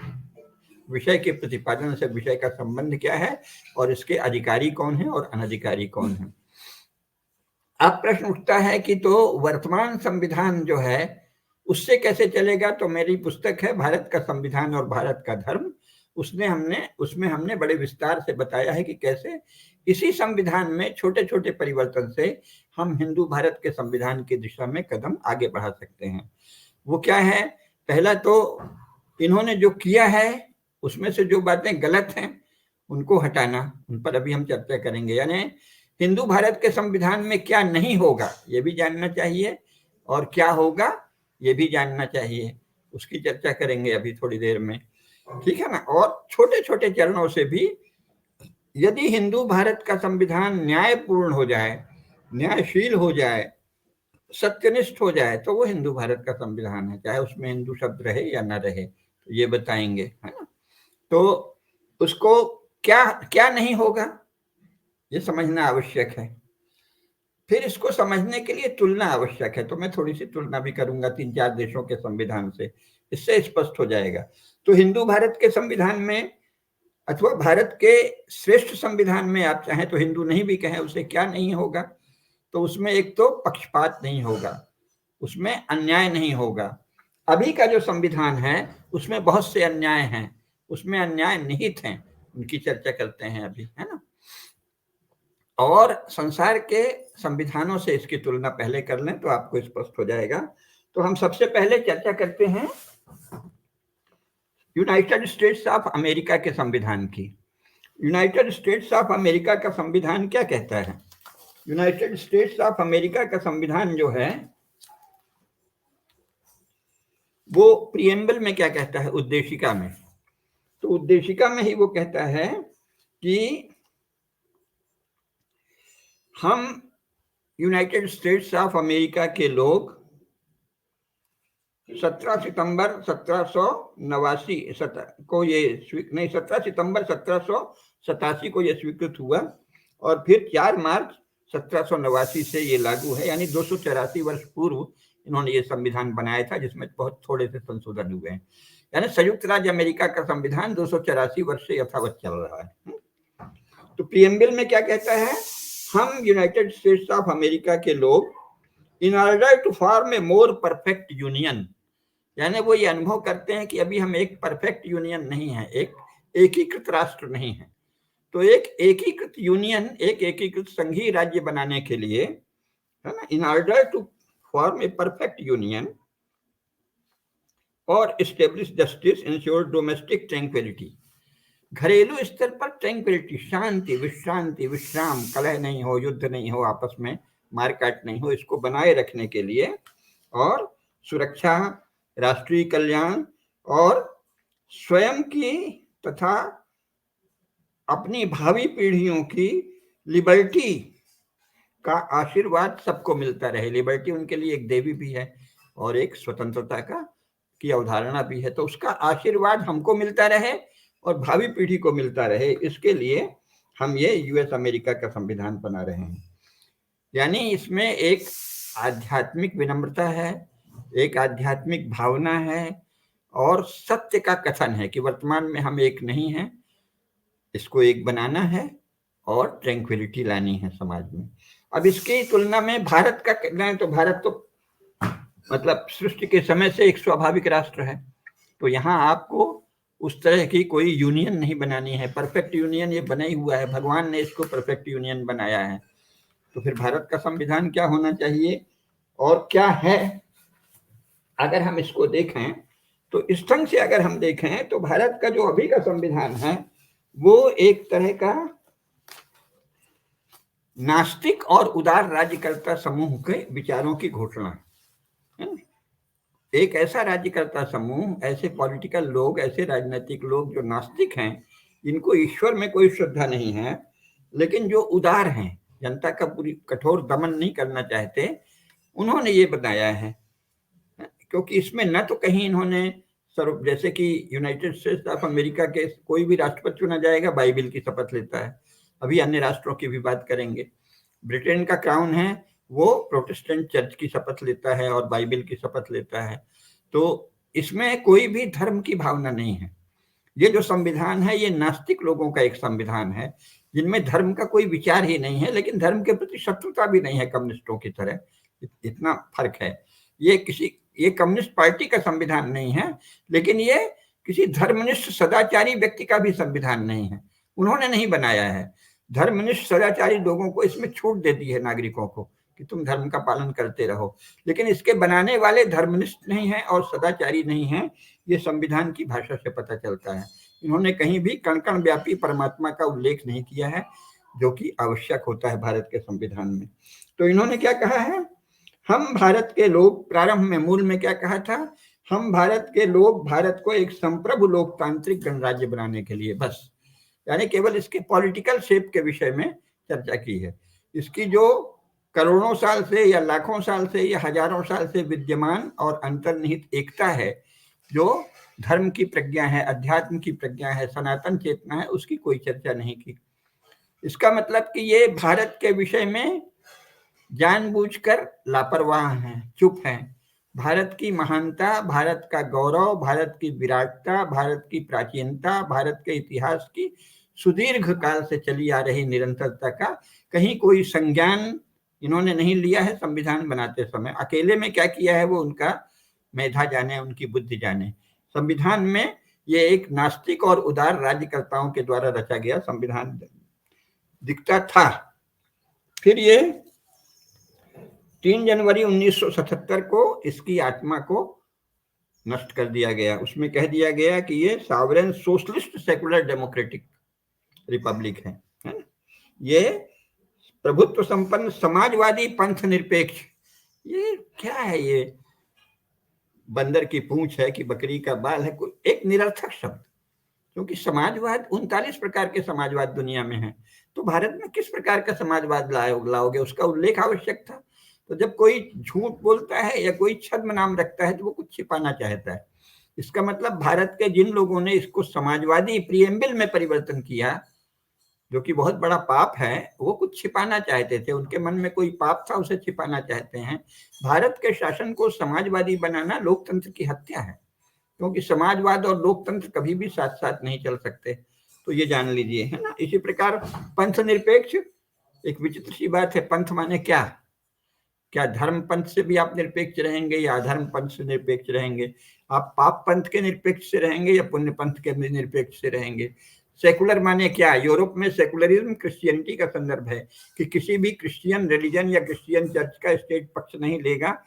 विषय के प्रतिपादन से विषय का संबंध क्या है, और इसके अधिकारी कौन है और अनधिकारी कौन है। अब प्रश्न उठता है कि तो वर्तमान संविधान जो है उससे कैसे चलेगा। तो मेरी पुस्तक है भारत का संविधान और भारत का धर्म, उसमें हमने बड़े विस्तार से बताया है कि कैसे इसी संविधान में छोटे छोटे परिवर्तन से हम हिंदू भारत के संविधान की दिशा में कदम आगे बढ़ा सकते हैं। वो क्या है, पहला तो इन्होंने जो किया है उसमें से जो बातें गलत हैं उनको हटाना, उन पर अभी हम चर्चा करेंगे। यानी हिंदू भारत के संविधान में क्या नहीं होगा ये भी जानना चाहिए, और क्या होगा ये भी जानना चाहिए, उसकी चर्चा करेंगे अभी थोड़ी देर में, ठीक है ना। और छोटे छोटे चरणों से भी यदि हिंदू भारत का संविधान न्यायपूर्ण हो जाए, न्यायशील हो जाए, सत्यनिष्ठ हो जाए, तो वो हिंदू भारत का संविधान है, चाहे उसमें हिंदू शब्द रहे या ना रहे, तो ये बताएंगे, है ना। तो उसको क्या क्या नहीं होगा ये समझना आवश्यक है। फिर इसको समझने के लिए तुलना आवश्यक है, तो मैं थोड़ी सी तुलना भी करूंगा 3-4 देशों के संविधान से, इससे स्पष्ट हो जाएगा। तो हिंदू भारत के संविधान में अथवा भारत के श्रेष्ठ संविधान में आप चाहें तो हिंदू नहीं भी कहें, उसे क्या नहीं होगा, तो उसमें एक तो पक्षपात नहीं होगा, उसमें अन्याय नहीं होगा। अभी का जो संविधान है उसमें बहुत से अन्याय हैं, उसमें अन्याय निहित हैं, उनकी चर्चा करते हैं अभी, है ना। और संसार के संविधानों से इसकी तुलना पहले कर लें तो आपको स्पष्ट हो जाएगा। तो हम सबसे पहले चर्चा करते हैं यूनाइटेड स्टेट्स ऑफ अमेरिका के संविधान की। यूनाइटेड स्टेट्स ऑफ अमेरिका का संविधान क्या कहता है। यूनाइटेड स्टेट्स ऑफ अमेरिका का संविधान जो है वो प्रिएम्बल में क्या कहता है, उद्देशिका में। तो उद्देशिका में ही वो कहता है कि हम यूनाइटेड स्टेट्स ऑफ अमेरिका के लोग 17 सितंबर 1789 को ये 17 सितंबर 1787 को ये स्वीकृत हुआ, और फिर 4 मार्च 1789 से ये लागू है। यानी 284 वर्ष पूर्व इन्होंने ये संविधान बनाया था, जिसमें बहुत थोड़े से संशोधन हुए हैं। यानी संयुक्त राज्य अमेरिका का संविधान 284 वर्ष से यथावत चल रहा है। तो प्रिएम्बल में क्या कहता है, हम यूनाइटेड स्टेट्स ऑफ अमेरिका के लोग in order to form a more perfect union, यानी वो ये अनुभव करते हैं कि अभी हम एक परफेक्ट यूनियन नहीं है, एक एकीकृत राष्ट्र नहीं है, तो एक एकीकृत यूनियन, एक एकीकृत संघीय राज्य बनाने के लिए, है ना, in order to form a perfect union और establish justice, insure domestic tranquillity, घरेलू स्तर पर ट्रैंक्विलिटी, शांति, विश्रांति, विश्राम, कलह नहीं हो, युद्ध नहीं हो, आपस में मारकाट नहीं हो, इसको बनाए रखने के लिए, और सुरक्षा, राष्ट्रीय कल्याण और स्वयं की तथा अपनी भावी पीढ़ियों की लिबर्टी का आशीर्वाद सबको मिलता रहे। लिबर्टी उनके लिए एक देवी भी है और एक स्वतंत्रता की अवधारणा भी है, तो उसका आशीर्वाद हमको मिलता रहे और भावी पीढ़ी को मिलता रहे, इसके लिए हम ये यूएस अमेरिका का संविधान बना रहे हैं। यानी इसमें एक आध्यात्मिक विनम्रता है, एक आध्यात्मिक भावना है, और सत्य का कथन है कि वर्तमान में हम एक नहीं हैं, इसको एक बनाना है और ट्रैंक्विलिटी लानी है समाज में। अब इसकी तुलना में भारत का कहें तो भारत तो मतलब सृष्टि के समय से एक स्वाभाविक राष्ट्र है, तो यहाँ आपको उस तरह की कोई यूनियन नहीं बनानी है। परफेक्ट यूनियन ये बना ही हुआ है, भगवान ने इसको परफेक्ट यूनियन बनाया है। तो फिर भारत का संविधान क्या होना चाहिए और क्या है, अगर हम इसको देखें तो इस ढंग से अगर हम देखें तो भारत का जो अभी का संविधान है वो एक तरह का नास्तिक और उदार राज्यकर्ता समूह के विचारों की घोषणा है। एक ऐसा राज्यकर्ता समूह, ऐसे पॉलिटिकल लोग, ऐसे राजनीतिक लोग जो नास्तिक हैं, जिनको ईश्वर में कोई श्रद्धा नहीं है, लेकिन जो उदार हैं, जनता का पूरी कठोर दमन नहीं करना चाहते, उन्होंने ये बताया है, क्योंकि इसमें न तो कहीं इन्होंने जैसे कि यूनाइटेड स्टेट्स ऑफ अमेरिका के कोई भी राष्ट्रपति चुना जाएगा बाइबिल की शपथ लेता है, अभी अन्य राष्ट्रों की भी बात करेंगे। ब्रिटेन का क्राउन है वो प्रोटेस्टेंट चर्च की शपथ लेता है और बाइबिल की शपथ लेता है। तो इसमें कोई भी धर्म की भावना नहीं है। ये जो संविधान है ये नास्तिक लोगों का एक संविधान है जिनमें धर्म का कोई विचार ही नहीं है, लेकिन धर्म के प्रति शत्रुता भी नहीं है कम्युनिस्टों की तरह, इतना फर्क है। ये कम्युनिस्ट पार्टी का संविधान नहीं है, लेकिन ये किसी धर्मनिष्ठ सदाचारी व्यक्ति का भी संविधान नहीं है, उन्होंने नहीं बनाया है। धर्मनिष्ठ सदाचारी लोगों को इसमें छूट दे दी है नागरिकों को कि तुम धर्म का पालन करते रहो, लेकिन इसके बनाने वाले धर्मनिष्ठ नहीं है और सदाचारी नहीं है, ये संविधान की भाषा से पता चलता है। इन्होंने कहीं भी कण कण व्यापी परमात्मा का उल्लेख नहीं किया है, जो कि आवश्यक होता है भारत के संविधान में। तो इन्होंने क्या कहा है, हम भारत के लोग, प्रारंभ में मूल में क्या कहा था, हम भारत के लोग भारत को एक संप्रभु लोकतांत्रिक गणराज्य बनाने के लिए, बस, यानी केवल इसके पॉलिटिकल शेप के विषय में चर्चा की है। इसकी जो करोड़ों साल से या लाखों साल से या हजारों साल से विद्यमान और अंतर्निहित एकता है, जो धर्म की प्रज्ञा है, अध्यात्म की प्रज्ञा है, सनातन चेतना है, उसकी कोई चर्चा नहीं की। इसका मतलब कि ये भारत के विषय में जानबूझकर लापरवाह हैं, चुप हैं। भारत की महानता, भारत का गौरव, भारत की विराटता, भारत की प्राचीनता, भारत के इतिहास की सुदीर्घ काल से चली आ रही निरंतरता का कहीं कोई संज्ञान इन्होंने नहीं लिया है संविधान बनाते समय। अकेले में क्या किया है वो उनका मेधा जाने, उनकी बुद्धि जाने। संविधान में ये एक नास्तिक और उदार राज्यकर्ताओं के द्वारा रचा गया संविधान दिखता था। फिर ये 3 जनवरी 1977 को इसकी आत्मा को नष्ट कर दिया गया। उसमें कह दिया गया कि ये sovereign socialist secular democratic Republic है ना? ये प्रभुत्व संपन्न समाजवादी पंथ निरपेक्ष, ये क्या है, ये बंदर की पूंछ है कि बकरी का बाल है, कोई एक निरर्थक शब्द। क्योंकि समाजवाद 39 प्रकार के समाजवाद दुनिया में है, तो भारत में किस प्रकार का समाजवाद लाओगे, उसका उल्लेख आवश्यक था। तो जब कोई झूठ बोलता है या कोई छद्म नाम रखता है तो वो कुछ छिपाना चाहता है। इसका मतलब भारत के जिन लोगों ने इसको समाजवादी प्रीएम्बल में परिवर्तन किया, जो कि बहुत बड़ा पाप है, वो कुछ छिपाना चाहते थे, उनके मन में कोई पाप था, उसे छिपाना चाहते हैं। भारत के शासन को समाजवादी बनाना लोकतंत्र की हत्या है, क्योंकि समाजवाद और लोकतंत्र कभी भी साथ साथ नहीं चल सकते, तो ये जान लीजिए, है ना। इसी प्रकार पंथ निरपेक्ष, एक विचित्र सी बात है, पंथ माने क्या धर्म पंथ से भी आप निरपेक्ष रहेंगे या अधर्म पंथ से निरपेक्ष रहेंगे, आप पाप पंथ के निरपेक्ष से रहेंगे या पुण्य पंथ के निरपेक्ष से रहेंगे। सेकुलर माने क्या, यूरोप में सेकुलरिज्म क्रिश्चियनिटी का संदर्भ है कि किसी भी क्रिश्चियन रिलीजन या क्रिश्चियन चर्च का स्टेट पक्ष नहीं लेगा,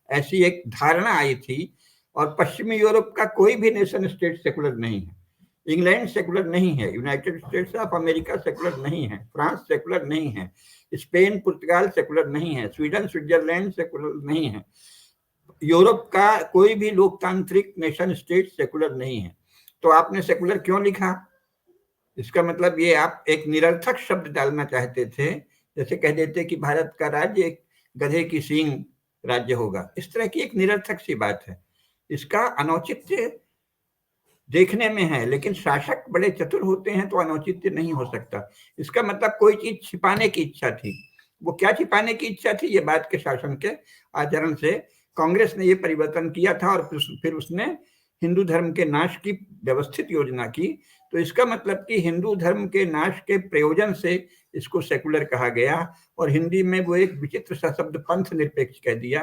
ऐसी एक धारणा आई थी। और पश्चिमी यूरोप का कोई भी नेशन स्टेट सेकुलर नहीं है। इंग्लैंड सेकुलर नहीं है, United states of America secular नहीं है, फ्रांस सेकुलर नहीं है, स्पेन पुर्तगाल सेकुलर नहीं है, स्वीडन स्विट्जरलैंड सेकुलर नहीं है, यूरोप का कोई भी लोकतांत्रिक नेशन स्टेट सेकुलर नहीं है। तो आपने सेकुलर क्यों लिखा, इसका मतलब ये आप एक निरर्थक शब्द डालना चाहते थे, जैसे कह देते कि भारत का राज्य एक गधे की सींग राज्य होगा, इस तरह की एक निरर्थक सी बात है। इसका अनौचित्य देखने में है, लेकिन शासक बड़े चतुर होते हैं तो अनौचित्य नहीं हो सकता। इसका मतलब कोई चीज छिपाने की इच्छा थी, वो क्या छिपाने की इच्छा थी, ये बात के शासन के आचरण से कांग्रेस ने ये परिवर्तन किया था और फिर उसने हिंदू धर्म के नाश की व्यवस्थित योजना की। तो इसका मतलब कि हिंदू धर्म के नाश के प्रयोजन से इसको सेकुलर कहा गया, और हिंदी में वो एक विचित्र सा शब्द पंथ निरपेक्ष कह दिया।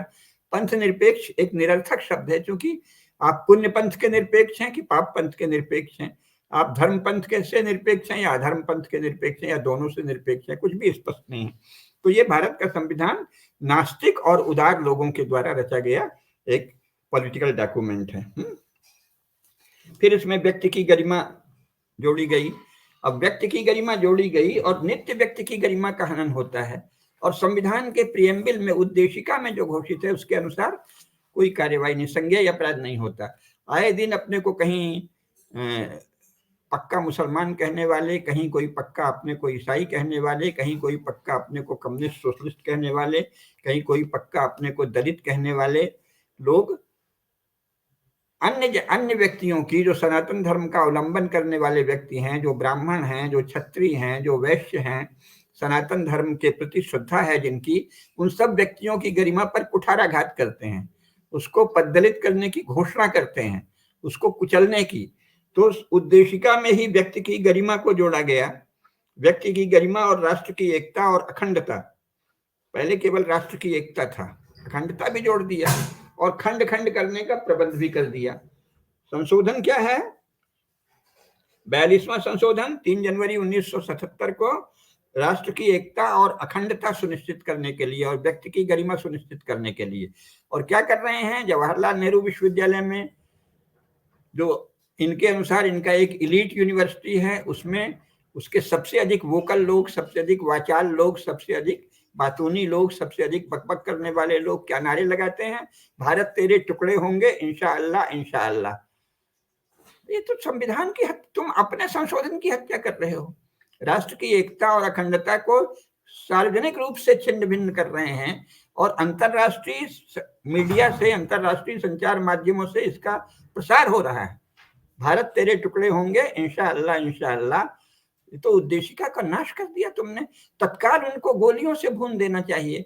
पंथ निरपेक्ष एक निरर्थक शब्द है, क्योंकि आप पुण्य पंथ के निरपेक्ष हैं कि पाप पंथ के निरपेक्ष हैं, आप धर्म पंथ के से निरपेक्ष हैं या अधर्म पंथ के निरपेक्ष हैं या दोनों से निरपेक्ष हैं, कुछ भी स्पष्ट नहीं है। तो ये भारत का संविधान नास्तिक और उदार लोगों के द्वारा रचा गया एक पॉलिटिकल डॉक्यूमेंट है। फिर इसमें व्यक्ति की गरिमा जोड़ी गई। अब व्यक्ति की गरिमा जोड़ी गई और नित्य व्यक्ति की गरिमा का हनन होता है, और संविधान के प्रियम्बल में उद्देशिका में जो घोषित है उसके अनुसार कोई कार्यवाही नहीं, संज्ञेय अपराध नहीं होता। आए दिन अपने को कहीं पक्का मुसलमान कहने वाले, कहीं कोई पक्का अपने को ईसाई कहने वाले, कहीं कोई पक्का अपने को कम्युनिस्ट सोशलिस्ट कहने वाले, कहीं कोई पक्का अपने को दलित कहने वाले लोग अन्य व्यक्तियों की, जो सनातन धर्म का अवलंबन करने वाले व्यक्ति हैं, जो ब्राह्मण हैं, जो क्षत्रिय हैं, जो वैश्य हैं, सनातन धर्म के प्रति श्रद्धा है जिनकी, उन सब व्यक्तियों की गरिमा पर कुठाराघात करते हैं, उसको पददलित करने की घोषणा करते हैं, उसको कुचलने की। तो उद्देशिका में ही व्यक्ति की गरिमा को जोड़ा गया, व्यक्ति की गरिमा और राष्ट्र की एकता और अखंडता। पहले केवल राष्ट्र की एकता था, अखंडता भी जोड़ दिया और खंड खंड करने का प्रबंध भी कर दिया। संशोधन क्या है? 42वां संशोधन 3 जनवरी 1977 को राष्ट्र की एकता और अखंडता सुनिश्चित करने के लिए और व्यक्ति की गरिमा सुनिश्चित करने के लिए। और क्या कर रहे हैं? जवाहरलाल नेहरू विश्वविद्यालय में, जो इनके अनुसार इनका एक इलीट यूनिवर्सिटी है, उसमें उसके सबसे अधिक वोकल लोग, सबसे अधिक वाचाल लोग, सबसे अधिक बातूनी लोग, सबसे अधिक बकबक करने वाले लोग क्या नारे लगाते हैं? भारत तेरे टुकड़े होंगे इंशाअल्लाह इंशाअल्लाह। ये तो संविधान की तुम अपने संशोधन की हत्या कर रहे हो। राष्ट्र की एकता और अखंडता को सार्वजनिक रूप से छिन्न भिन्न कर रहे हैं और अंतरराष्ट्रीय मीडिया से, अंतरराष्ट्रीय संचार माध्यमों से इसका प्रसार हो रहा है। भारत तेरे टुकड़े होंगे इंशाअल्लाह इंशाअल्लाह। तो उद्देशिका का नाश कर दिया तुमने। तत्काल उनको गोलियों से भून देना चाहिए।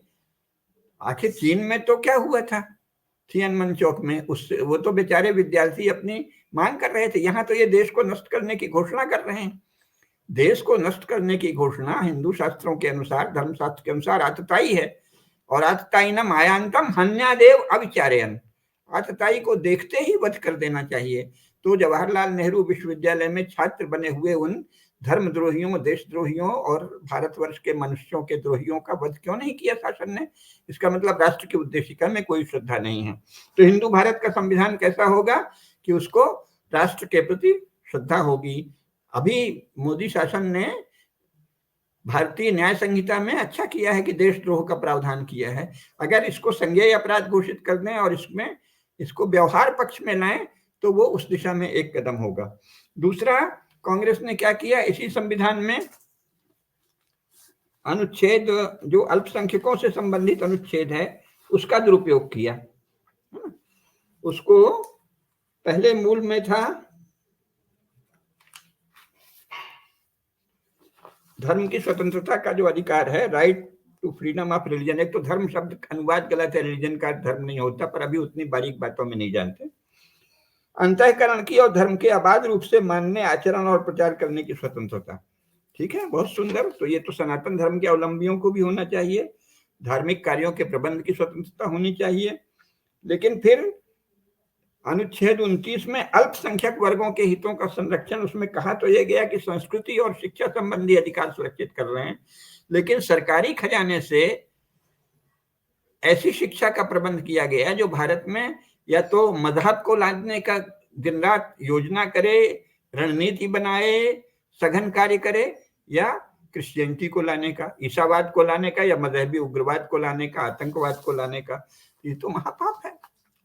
आखिर चीन में तो क्या हुआ था, थियानमन चौक में, उससे वो तो बेचारे विद्यार्थी अपनी मांग कर रहे थे। यहाँ तो ये देश को नष्ट करने की घोषणा कर रहे हैं। देश को नष्ट करने की घोषणा हिंदू शास्त्रों के अनुसार, धर्मशास्त्र के अनुसार आतताई है। और आतताईनम आयांतम हन्यादेव अविचारयन, आतताई को देखते ही वध कर देना चाहिए। तो जवाहरलाल नेहरू विश्वविद्यालय में छात्र बने हुए उन धर्मद्रोहियों, देशद्रोहियों और भारतवर्ष के मनुष्यों के द्रोहियों का वध क्यों नहीं किया शासन ने? इसका मतलब राष्ट्र की उद्देशिका में कोई श्रद्धा नहीं है। तो हिंदू भारत का संविधान कैसा होगा कि उसको राष्ट्र के प्रति श्रद्धा होगी। अभी मोदी शासन ने भारतीय न्याय संहिता में अच्छा किया है कि देशद्रोह का प्रावधान किया है। अगर इसको संज्ञेय अपराध घोषित कर दें और इसको व्यवहार पक्ष में लाएं तो वो उस दिशा में एक कदम होगा। दूसरा, कांग्रेस ने क्या किया? इसी संविधान में अनुच्छेद, जो अल्पसंख्यकों से संबंधित अनुच्छेद है, उसका दुरुपयोग किया। उसको पहले मूल में था धर्म की स्वतंत्रता का जो अधिकार है, right to freedom of religion. एक तो धर्म शब्द अनुवाद गलत है, रिलीजन का धर्म नहीं होता, पर अभी उतनी बारीक बातों में नहीं जानते। अंतःकरण की और धर्म के अबाध रूप से मानने, आचरण और प्रचार करने की स्वतंत्रता। ठीक है, बहुत सुंदर। तो ये तो सनातन धर्म के अवलंबियों को भी होना चाहिए। धार्मिक कार्यों के प्रबंध की स्वतंत्रता होनी चाहिए। लेकिन फिर अनुच्छेद 29 में अल्पसंख्यक वर्गों के हितों का संरक्षण, उसमें कहा तो यह गया कि संस्कृति और शिक्षा संबंधी अधिकार सुरक्षित कर रहे हैं, लेकिन सरकारी खजाने से ऐसी शिक्षा का प्रबंध किया गया जो भारत में या तो मजहब को लादने का दिन रात योजना करे, रणनीति बनाए, सघन कार्य करे, या क्रिश्चियनिटी को लाने का, ईसावाद को लाने का, या मजहबी उग्रवाद को लाने का, आतंकवाद को लाने का। ये तो महापाप है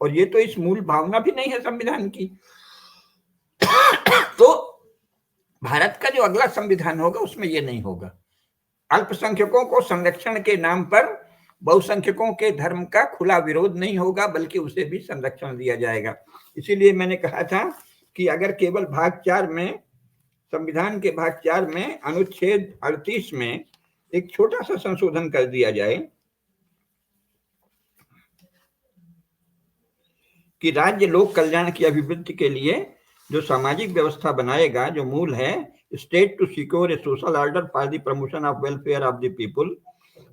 और ये तो इस मूल भावना भी नहीं है संविधान की। तो भारत का जो अगला संविधान होगा उसमें ये नहीं होगा। अल्पसंख्यकों को संरक्षण के नाम पर बहुसंख्यकों के धर्म का खुला विरोध नहीं होगा, बल्कि उसे भी संरक्षण दिया जाएगा। इसीलिए मैंने कहा था कि अगर केवल भाग 4 में, संविधान के भाग 4 में अनुच्छेद 38 में एक छोटा सा संशोधन कर दिया जाए कि राज्य लोक कल्याण की अभिवृद्धि के लिए जो सामाजिक व्यवस्था बनाएगा, जो मूल है state to secure a social order for the promotion of welfare of the people,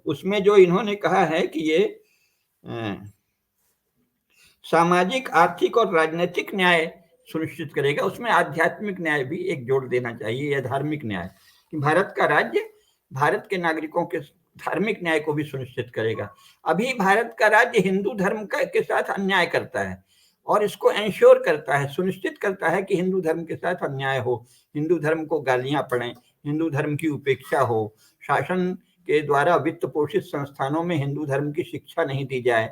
उसमें जो इन्होंने कहा है कि ये सामाजिक, आर्थिक और राजनीतिक न्याय सुनिश्चित करेगा, उसमें आध्यात्मिक न्याय भी एक जोड़ देना चाहिए, या धार्मिक न्याय, कि भारत का राज्य भारत के नागरिकों के धार्मिक न्याय को भी सुनिश्चित करेगा। अभी भारत का राज्य हिंदू धर्म के साथ अन्याय करता है और इसको एंश्योर करता है, सुनिश्चित करता है कि हिंदू धर्म के साथ अन्याय हो, हिंदू धर्म को गालियां पड़ें, हिंदू धर्म की उपेक्षा हो, शासन के द्वारा वित्त पोषित संस्थानों में हिंदू धर्म की शिक्षा नहीं दी जाए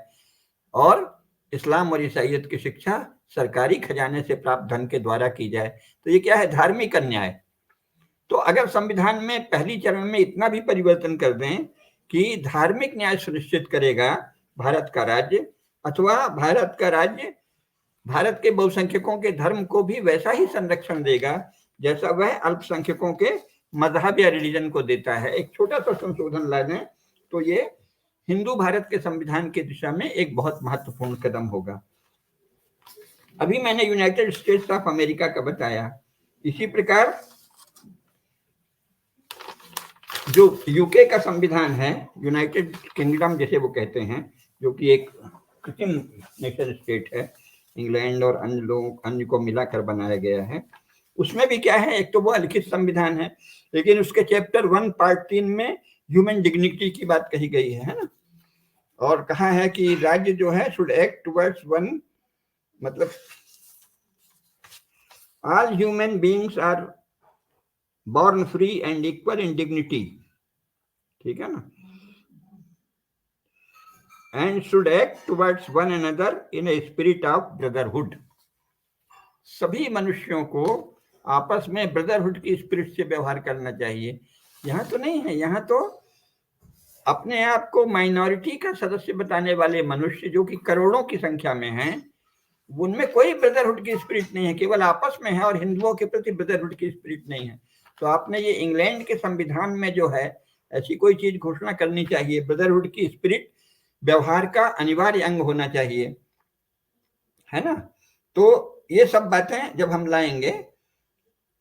और इस्लाम और ईसाइयत की शिक्षा सरकारी खजाने से प्राप्त धन के द्वारा की जाए। तो ये क्या है? धार्मिक अन्याय। तो अगर संविधान में पहली चरण में इतना भी परिवर्तन कर दें कि धार्मिक न्याय सुनिश्चित करेगा भारत का राज्य, अथवा भारत का राज्य भारत के बहुसंख्यकों के धर्म को भी वैसा ही संरक्षण देगा जैसा वह अल्पसंख्यकों के मजहब या रिलीजन को देता है, एक छोटा सा संशोधन ला दें तो ये हिंदू भारत के संविधान की दिशा में एक बहुत महत्वपूर्ण कदम होगा। अभी मैंने यूनाइटेड स्टेट्स ऑफ अमेरिका का बताया। इसी प्रकार जो यूके का संविधान है, यूनाइटेड किंगडम जैसे वो कहते हैं, जो कि एक कृत्रिम नेशन स्टेट है, इंग्लैंड और अन्य को मिलाकर बनाया गया है, उसमें भी क्या है? एक तो वो अलिखित संविधान है, लेकिन उसके चैप्टर 1 पार्ट 3 में ह्यूमन डिग्निटी की बात कही गई है ना, और कहा है कि राज्य जो है शुड एक्ट टुवर्ड्स वन, मतलब all human beings are born free and equal in dignity, ठीक है ना, and should act towards one another in a spirit of brotherhood। सभी मनुष्यों को आपस में ब्रदरहुड की स्पिरिट से व्यवहार करना चाहिए। यहाँ तो नहीं है, यहाँ तो अपने आप को माइनॉरिटी का सदस्य बताने वाले मनुष्य जो कि करोड़ों की संख्या में हैं, उनमें कोई ब्रदरहुड की स्पिरिट नहीं है, केवल आपस में है, और हिंदुओं के प्रति ब्रदरहुड की स्पिरिट नहीं है। तो आपने ये इंग्लैंड के संविधान में जो है ऐसी कोई चीज घोषणा करनी चाहिए, ब्रदरहुड की स्पिरिट व्यवहार का अनिवार्य अंग होना चाहिए, है ना। तो ये सब बातें जब हम लाएंगे,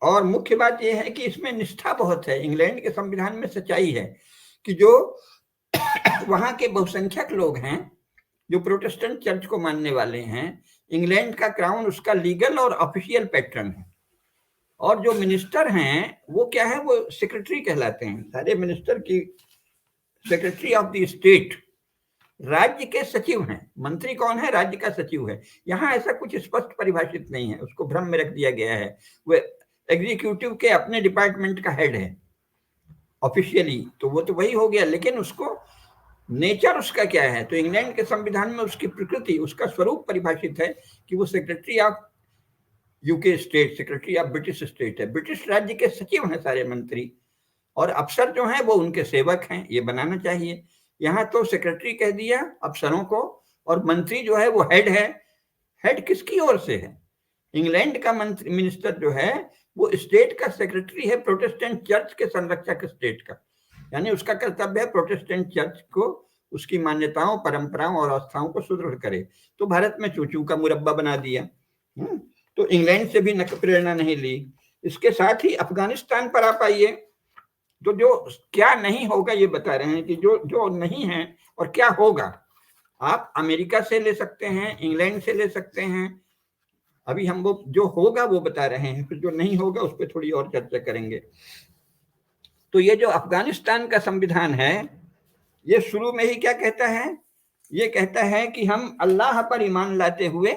और मुख्य बात यह है कि इसमें निष्ठा बहुत है। इंग्लैंड के संविधान में सच्चाई है कि जो वहां के बहुसंख्यक लोग हैं, जो प्रोटेस्टेंट चर्च को मानने वाले हैं, इंग्लैंड का क्राउन उसका लीगल और ऑफिशियल पैट्रन है, और जो मिनिस्टर हैं वो क्या है? वो सेक्रेटरी कहलाते हैं। सारे मिनिस्टर की सेक्रेटरी ऑफ द स्टेट राज्य के सचिव हैं। मंत्री कौन है? राज्य का सचिव है। यहाँ ऐसा कुछ स्पष्ट परिभाषित नहीं है, उसको भ्रम में रख दिया गया है। वो एग्जीक्यूटिव के अपने डिपार्टमेंट का हेड है ऑफिशियली, तो वो तो वही हो गया, लेकिन उसको नेचर उसका क्या है? तो इंग्लैंड के संविधान में उसकी प्रकृति, उसका स्वरूप परिभाषित है कि वो secretary of UK state, secretary of British state है। ब्रिटिश राज्य के सचिव हैं सारे मंत्री, और अफसर जो हैं वो उनके सेवक हैं, ये बनाना चाहिए। यहाँ तो सेक्रेटरी कह दिया अफसरों को, और मंत्री जो है वो हेड है। हेड किसकी ओर से है? इंग्लैंड का मंत्री मिनिस्टर जो है वो स्टेट का सेक्रेटरी है, प्रोटेस्टेंट चर्च के संरक्षक स्टेट का, यानी उसका कर्तव्य है प्रोटेस्टेंट चर्च को उसकी मान्यताओं, परंपराओं और आस्थाओं को सुदृढ़ करे। तो भारत में चूचू का मुरब्बा बना दिया। तो इंग्लैंड से भी प्रेरणा नहीं ली। इसके साथ ही अफगानिस्तान पर आप आइए, तो जो क्या नहीं होगा ये बता रहे हैं कि जो नहीं है और क्या होगा। आप अमेरिका से ले सकते हैं, इंग्लैंड से ले सकते हैं। अभी हम वो जो होगा वो बता रहे हैं, फिर जो नहीं होगा उस पर थोड़ी और चर्चा करेंगे। तो ये जो अफगानिस्तान का संविधान है, ये शुरू में ही क्या कहता है? ये कहता है कि हम अल्लाह पर ईमान लाते हुए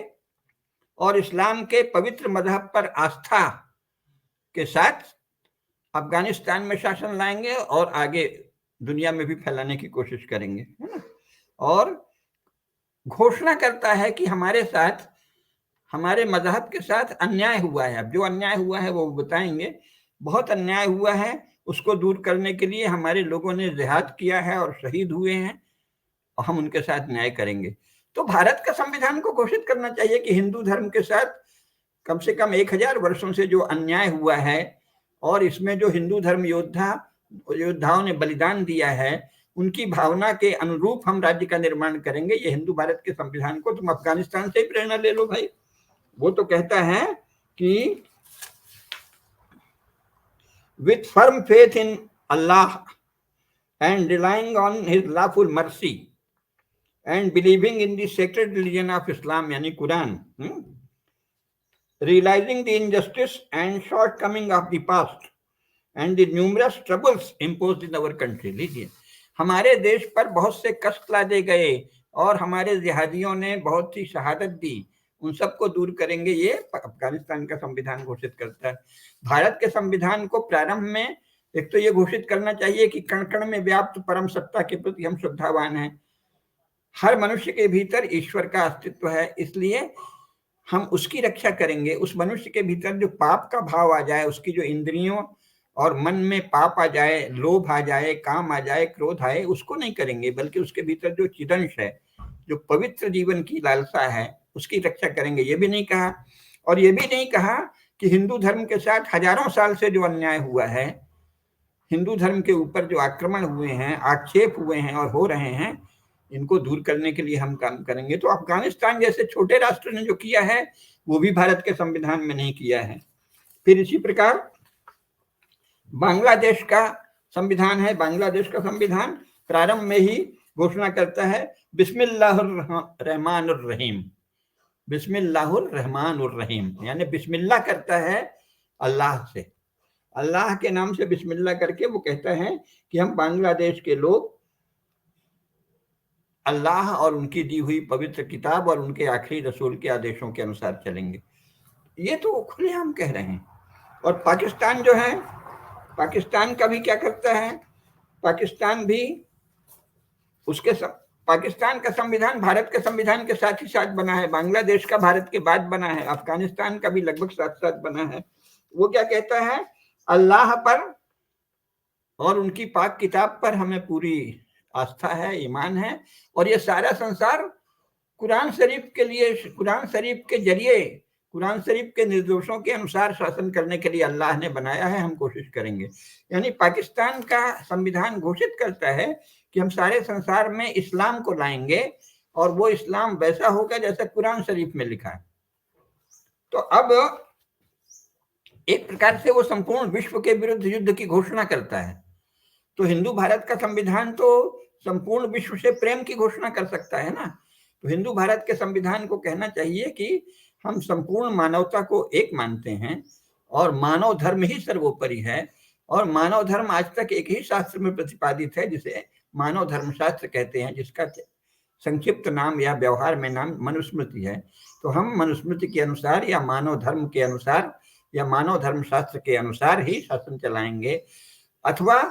और इस्लाम के पवित्र मजहब पर आस्था के साथ अफगानिस्तान में शासन लाएंगे और आगे दुनिया में भी फैलाने की कोशिश करेंगे, है ना। और घोषणा करता है कि हमारे साथ, हमारे मजहब के साथ अन्याय हुआ है। अब जो अन्याय हुआ है वो बताएंगे। बहुत अन्याय हुआ है, उसको दूर करने के लिए हमारे लोगों ने जिहाद किया है और शहीद हुए हैं, और हम उनके साथ न्याय करेंगे। तो भारत का संविधान को घोषित करना चाहिए कि हिंदू धर्म के साथ कम से कम 1000 वर्षों से जो अन्याय हुआ है, और इसमें जो हिंदू धर्म योद्धाओं ने बलिदान दिया है, उनकी भावना के अनुरूप हम राज्य का निर्माण करेंगे। ये हिंदू भारत के संविधान को तुम अफगानिस्तान से ही प्रेरणा ले लो भाई। वो तो कहता है कि with firm faith in Allah and relying on his lawful mercy and believing in the sacred religion of Islam, यानी Quran, realizing the injustice and shortcoming of the past and the numerous troubles imposed in our country। लीजिए, हमारे देश पर बहुत से कष्ट लादे गए और हमारे जिहादियों ने बहुत सी शहादत दी, उन सबको दूर करेंगे, ये अफगानिस्तान का संविधान घोषित करता है। भारत के संविधान को प्रारंभ में एक तो ये घोषित करना चाहिए कि कण कण में व्याप्त परम सत्ता के प्रति हम श्रद्धावान हैं। हर मनुष्य के भीतर ईश्वर का अस्तित्व है, इसलिए हम उसकी रक्षा करेंगे, उस मनुष्य के भीतर जो पाप का भाव आ जाए, उसकी जो इंद्रियों और मन में पाप आ जाए, लोभ आ जाए, काम आ जाए, क्रोध आए, उसको नहीं करेंगे, बल्कि उसके भीतर जो चिदंश है, जो पवित्र जीवन की लालसा है, उसकी रक्षा करेंगे। ये भी नहीं कहा, और ये भी नहीं कहा कि हिंदू धर्म के साथ हजारों साल से जो अन्याय हुआ है, हिंदू धर्म के ऊपर जो आक्रमण हुए हैं, आक्षेप हुए हैं और हो रहे हैं, इनको दूर करने के लिए हम काम करेंगे। तो अफगानिस्तान जैसे छोटे राष्ट्र ने जो किया है, वो भी भारत के संविधान में नहीं किया है। फिर इसी प्रकार बांग्लादेश का संविधान है। बांग्लादेश का संविधान प्रारंभ में ही घोषणा करता है बिस्मिल्लाहुर्रहमानुर रहीम, बिस्मिल्लाहुर्रहमानुर रहीम, यानी बिस्मिल्लाह करता है अल्लाह से, अल्लाह के नाम से बिस्मिल्लाह करके वो कहता है कि हम बांग्लादेश के लोग अल्लाह और उनकी दी हुई पवित्र किताब और उनके आखिरी रसूल के आदेशों के अनुसार चलेंगे। ये तो खुलेआम कह रहे हैं। और पाकिस्तान जो है, पाकिस्तान का भी क्या करता है, पाकिस्तान भी पाकिस्तान का संविधान भारत के संविधान के साथ ही साथ बना है, बांग्लादेश का भारत के बाद बना है, अफगानिस्तान का भी लगभग साथ साथ बना है। वो क्या कहता है, अल्लाह पर और उनकी पाक किताब पर हमें पूरी आस्था है, ईमान है, और ये सारा संसार कुरान शरीफ के लिए, कुरान शरीफ के जरिए, कुरान शरीफ के निर्देशों के अनुसार शासन करने के लिए अल्लाह ने बनाया है, हम कोशिश करेंगे। यानी पाकिस्तान का संविधान घोषित करता है कि हम सारे संसार में इस्लाम को लाएंगे, और वो इस्लाम वैसा होगा जैसा कुरान शरीफ में लिखा है। तो अब एक प्रकार से वो संपूर्ण विश्व के विरुद्ध युद्ध की घोषणा करता है। तो हिंदू भारत का संविधान तो संपूर्ण विश्व से प्रेम की घोषणा कर सकता है ना। तो हिंदू भारत के संविधान को कहना चाहिए कि हम संपूर्ण मानवता को एक मानते हैं, और मानव धर्म ही सर्वोपरि है, और मानव धर्म आज तक एक ही शास्त्र में प्रतिपादित है, जिसे मानव धर्म शास्त्र कहते हैं, जिसका संक्षिप्त नाम या व्यवहार में नाम मनुस्मृति है। तो हम मनुस्मृति के अनुसार या मानव धर्म के अनुसार या मानव धर्म शास्त्र के अनुसार ही शासन चलाएंगे। अथवा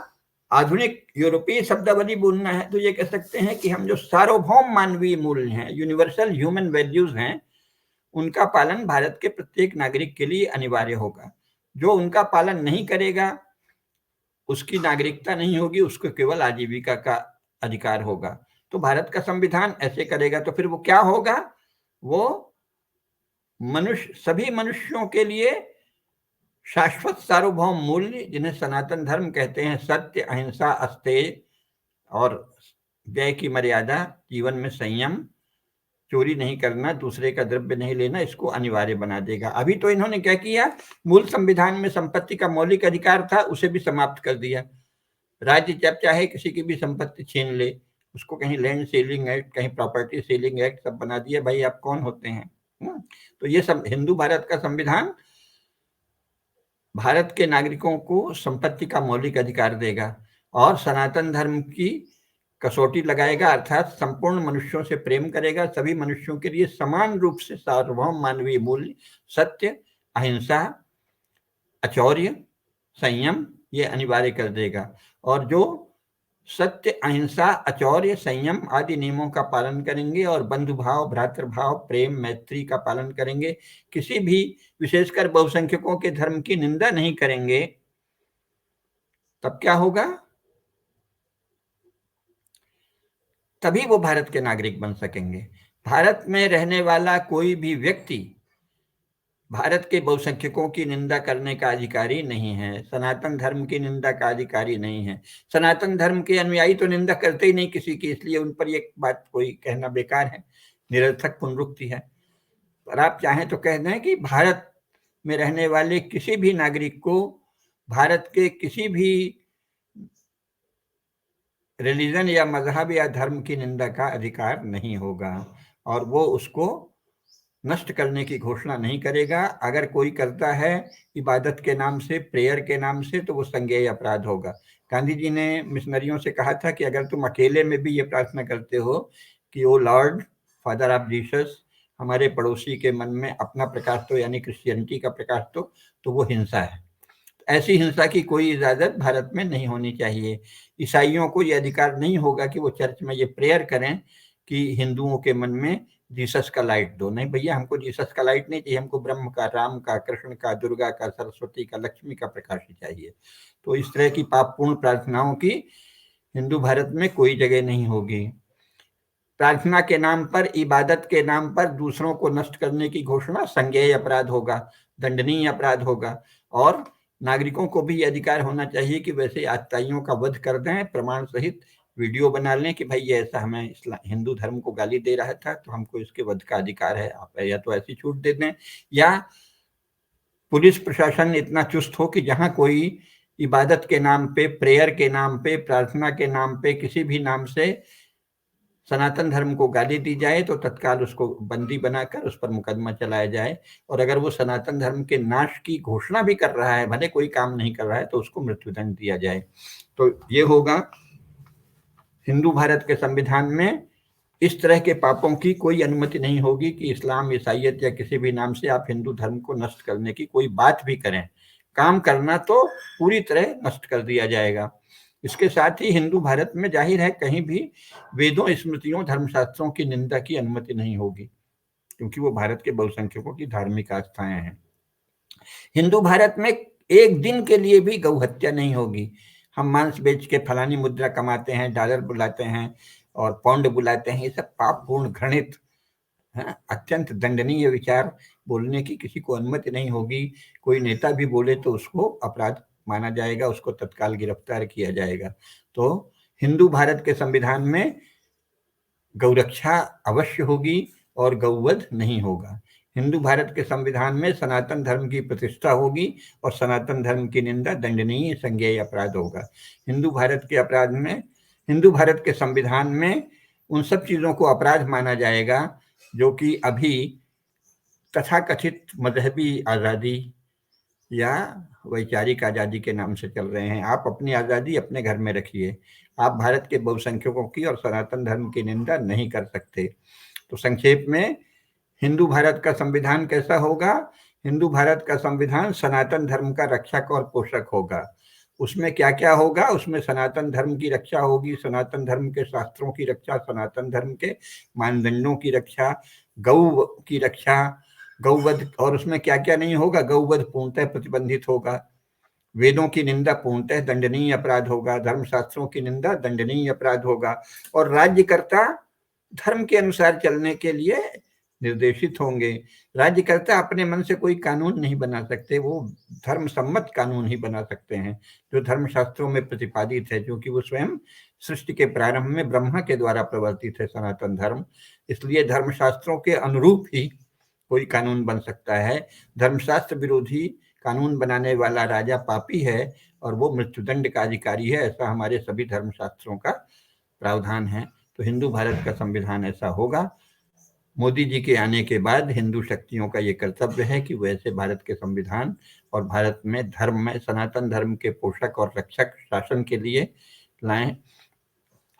आधुनिक यूरोपीय शब्दावली बोलना है तो ये कह सकते हैं कि हम जो सार्वभौम मानवीय मूल्य हैं, यूनिवर्सल ह्यूमन वैल्यूज हैं, उनका पालन भारत के प्रत्येक नागरिक के लिए अनिवार्य होगा। जो उनका पालन नहीं करेगा, उसकी नागरिकता नहीं होगी, उसको केवल आजीविका का अधिकार होगा। तो भारत का संविधान ऐसे करेगा। तो फिर वो क्या होगा, वो मनुष्य, सभी मनुष्यों के लिए शाश्वत सार्वभौम मूल्य, जिन्हें सनातन धर्म कहते हैं, सत्य, अहिंसा, अस्तेय और व्यय की मर्यादा, जीवन में संयम, चोरी नहीं करना, दूसरे का द्रव्य नहीं लेना, इसको अनिवार्य बना देगा। अभी तो इन्होंने क्या किया, मूल संविधान में संपत्ति का मौलिक अधिकार था, उसे भी समाप्त कर दिया। राज्य जब चाहे किसी की भी संपत्ति छीन ले, उसको कहीं लैंड सीलिंग एक्ट, कहीं प्रॉपर्टी सीलिंग एक्ट सब बना दिया। भाई आप कौन होते हैं? तो ये सब हिंदू भारत का संविधान भारत के नागरिकों को संपत्ति का मौलिक अधिकार देगा, और सनातन धर्म की कसौटी लगाएगा, अर्थात संपूर्ण मनुष्यों से प्रेम करेगा, सभी मनुष्यों के लिए समान रूप से सार्वभौम मानवीय मूल्य, सत्य, अहिंसा, अचौर्य, संयम, ये अनिवार्य कर देगा। और जो सत्य, अहिंसा, अचौर्य, संयम आदि नियमों का पालन करेंगे, और बंधुभाव, भ्रातृभाव, प्रेम, मैत्री का पालन करेंगे, किसी भी विशेषकर बहुसंख्यकों के धर्म की निंदा नहीं करेंगे, तब क्या होगा, तभी वो भारत के नागरिक बन सकेंगे। भारत में रहने वाला कोई भी व्यक्ति भारत के बहुसंख्यकों की निंदा करने का अधिकारी नहीं है, सनातन धर्म की निंदा का अधिकारी नहीं है। सनातन धर्म के अनुयायी तो निंदा करते ही नहीं किसी की, इसलिए उन पर ये बात कोई कहना बेकार है, निरर्थक पुनरुक्ति है। पर आप चाहें तो कह दें कि भारत में रहने वाले किसी भी नागरिक को भारत के किसी भी रिलीजन या मजहब या धर्म की निंदा का अधिकार नहीं होगा, और वो उसको नष्ट करने की घोषणा नहीं करेगा। अगर कोई करता है इबादत के नाम से, प्रेयर के नाम से, तो वो संज्ञेय अपराध होगा। गांधी जी ने मिशनरियों से कहा था कि अगर तुम अकेले में भी ये प्रार्थना करते हो कि ओ लॉर्ड, फादर ऑफ जीसस, हमारे पड़ोसी के मन में अपना प्रकाश तो, यानी क्रिश्चियनिटी का प्रकाश तो वो हिंसा है। ऐसी हिंसा की कोई इजाजत भारत में नहीं होनी चाहिए। ईसाइयों को ये अधिकार नहीं होगा कि वो चर्च में ये प्रेयर करें कि हिंदुओं के मन में जीसस का लाइट दो। नहीं भैया, हमको जीसस का लाइट नहीं चाहिए, हमको ब्रह्म का, राम का, कृष्ण का, दुर्गा का, सरस्वती का, लक्ष्मी का प्रकाश ही चाहिए। तो इस तरह की पापपूर्ण प्रार्थनाओं की हिंदू भारत में कोई जगह नहीं होगी। प्रार्थना के नाम पर, इबादत के नाम पर दूसरों को नष्ट करने की घोषणा संज्ञेय अपराध होगा, दंडनीय अपराध होगा। और नागरिकों को भी अधिकार होना चाहिए कि वैसे आतताइयों का वध कर दें, प्रमाण सहित वीडियो बना लें कि भाई ये ऐसा हमें हिंदू धर्म को गाली दे रहा था, तो हमको इसके वध का अधिकार है, आप या तो ऐसी छूट दे दें, या पुलिस प्रशासन इतना चुस्त हो कि जहां कोई इबादत के नाम पे, प्रेयर के नाम पे, प्रार्थना के नाम पे, किसी भी नाम से सनातन धर्म को गाली दी जाए तो तत्काल उसको बंदी बनाकर उस पर मुकदमा चलाया जाए। और अगर वो सनातन धर्म के नाश की घोषणा भी कर रहा है, भले कोई काम नहीं कर रहा है, तो उसको मृत्युदंड दिया जाए। तो ये होगा हिंदू भारत के संविधान में। इस तरह के पापों की कोई अनुमति नहीं होगी कि इस्लाम, ईसाइयत या किसी भी नाम से आप हिंदू धर्म को नष्ट करने की कोई बात भी करें। काम करना तो पूरी तरह नष्ट कर दिया जाएगा। इसके साथ ही हिंदू भारत में जाहिर है कहीं भी वेदों, स्मृतियों, धर्मशास्त्रों की निंदा की अनुमति नहीं होगी, क्योंकि वो भारत के बहुसंख्यकों की धार्मिक आस्थाएं हैं। हिंदू भारत में एक दिन के लिए भी गौ हत्या नहीं होगी। हम मांस बेच के फलानी मुद्रा कमाते हैं, डॉलर बुलाते हैं और पाउंड बुलाते हैं, ये सब पापपूर्ण, घृणित, अत्यंत दंडनीय विचार बोलने की किसी को अनुमति नहीं होगी। कोई नेता भी बोले तो उसको अपराध माना जाएगा, उसको तत्काल गिरफ्तार किया जाएगा। तो हिंदू भारत के संविधान में गौरक्षा अवश्य होगी और गौवध नहीं होगा। हिंदू भारत के संविधान में सनातन धर्म की प्रतिष्ठा होगी और सनातन धर्म की निंदा दंडनीय, संज्ञेय अपराध होगा। हिंदू भारत के संविधान में उन सब चीजों को अपराध माना जाएगा जो कि अभी तथाकथित मजहबी आजादी या वैचारिक आजादी के नाम से चल रहे हैं। आप अपनी आजादी अपने घर में रखिए, आप भारत के बहुसंख्यकों की और सनातन धर्म की निंदा नहीं कर सकते। तो संक्षेप में हिंदू भारत का संविधान कैसा होगा? हिंदू भारत का संविधान सनातन धर्म का रक्षक और पोषक होगा। उसमें क्या क्या होगा? उसमें सनातन धर्म की रक्षा होगी, सनातन धर्म के शास्त्रों की रक्षा, सनातन धर्म के मानदंडों की रक्षा, गौ की रक्षा, गौवध। और उसमें क्या क्या नहीं होगा? गौवध पूर्णतः प्रतिबंधित होगा, वेदों की निंदा पूर्णतः दंडनीय अपराध होगा, धर्मशास्त्रों की निंदा दंडनीय अपराध होगा, और राज्यकर्ता धर्म के अनुसार चलने के लिए निर्देशित होंगे। राज्यकर्ता अपने मन से कोई कानून नहीं बना सकते, वो धर्म सम्मत कानून ही बना सकते हैं जो धर्मशास्त्रों में प्रतिपादित है, क्योंकि वो स्वयं सृष्टि के प्रारंभ में ब्रह्मा के द्वारा प्रवर्तित है सनातन धर्म। इसलिए धर्मशास्त्रों के अनुरूप ही कोई कानून बन सकता है। धर्मशास्त्र विरोधी कानून बनाने वाला राजा पापी है और वो मृत्युदंड का अधिकारी है, ऐसा हमारे सभी धर्मशास्त्रों का प्रावधान है। तो हिंदू भारत का संविधान ऐसा होगा। मोदी जी के आने के बाद हिंदू शक्तियों का ये कर्तव्य है कि वैसे भारत के संविधान और भारत में धर्म में सनातन धर्म के पोषक और रक्षक शासन के लिए लाएं।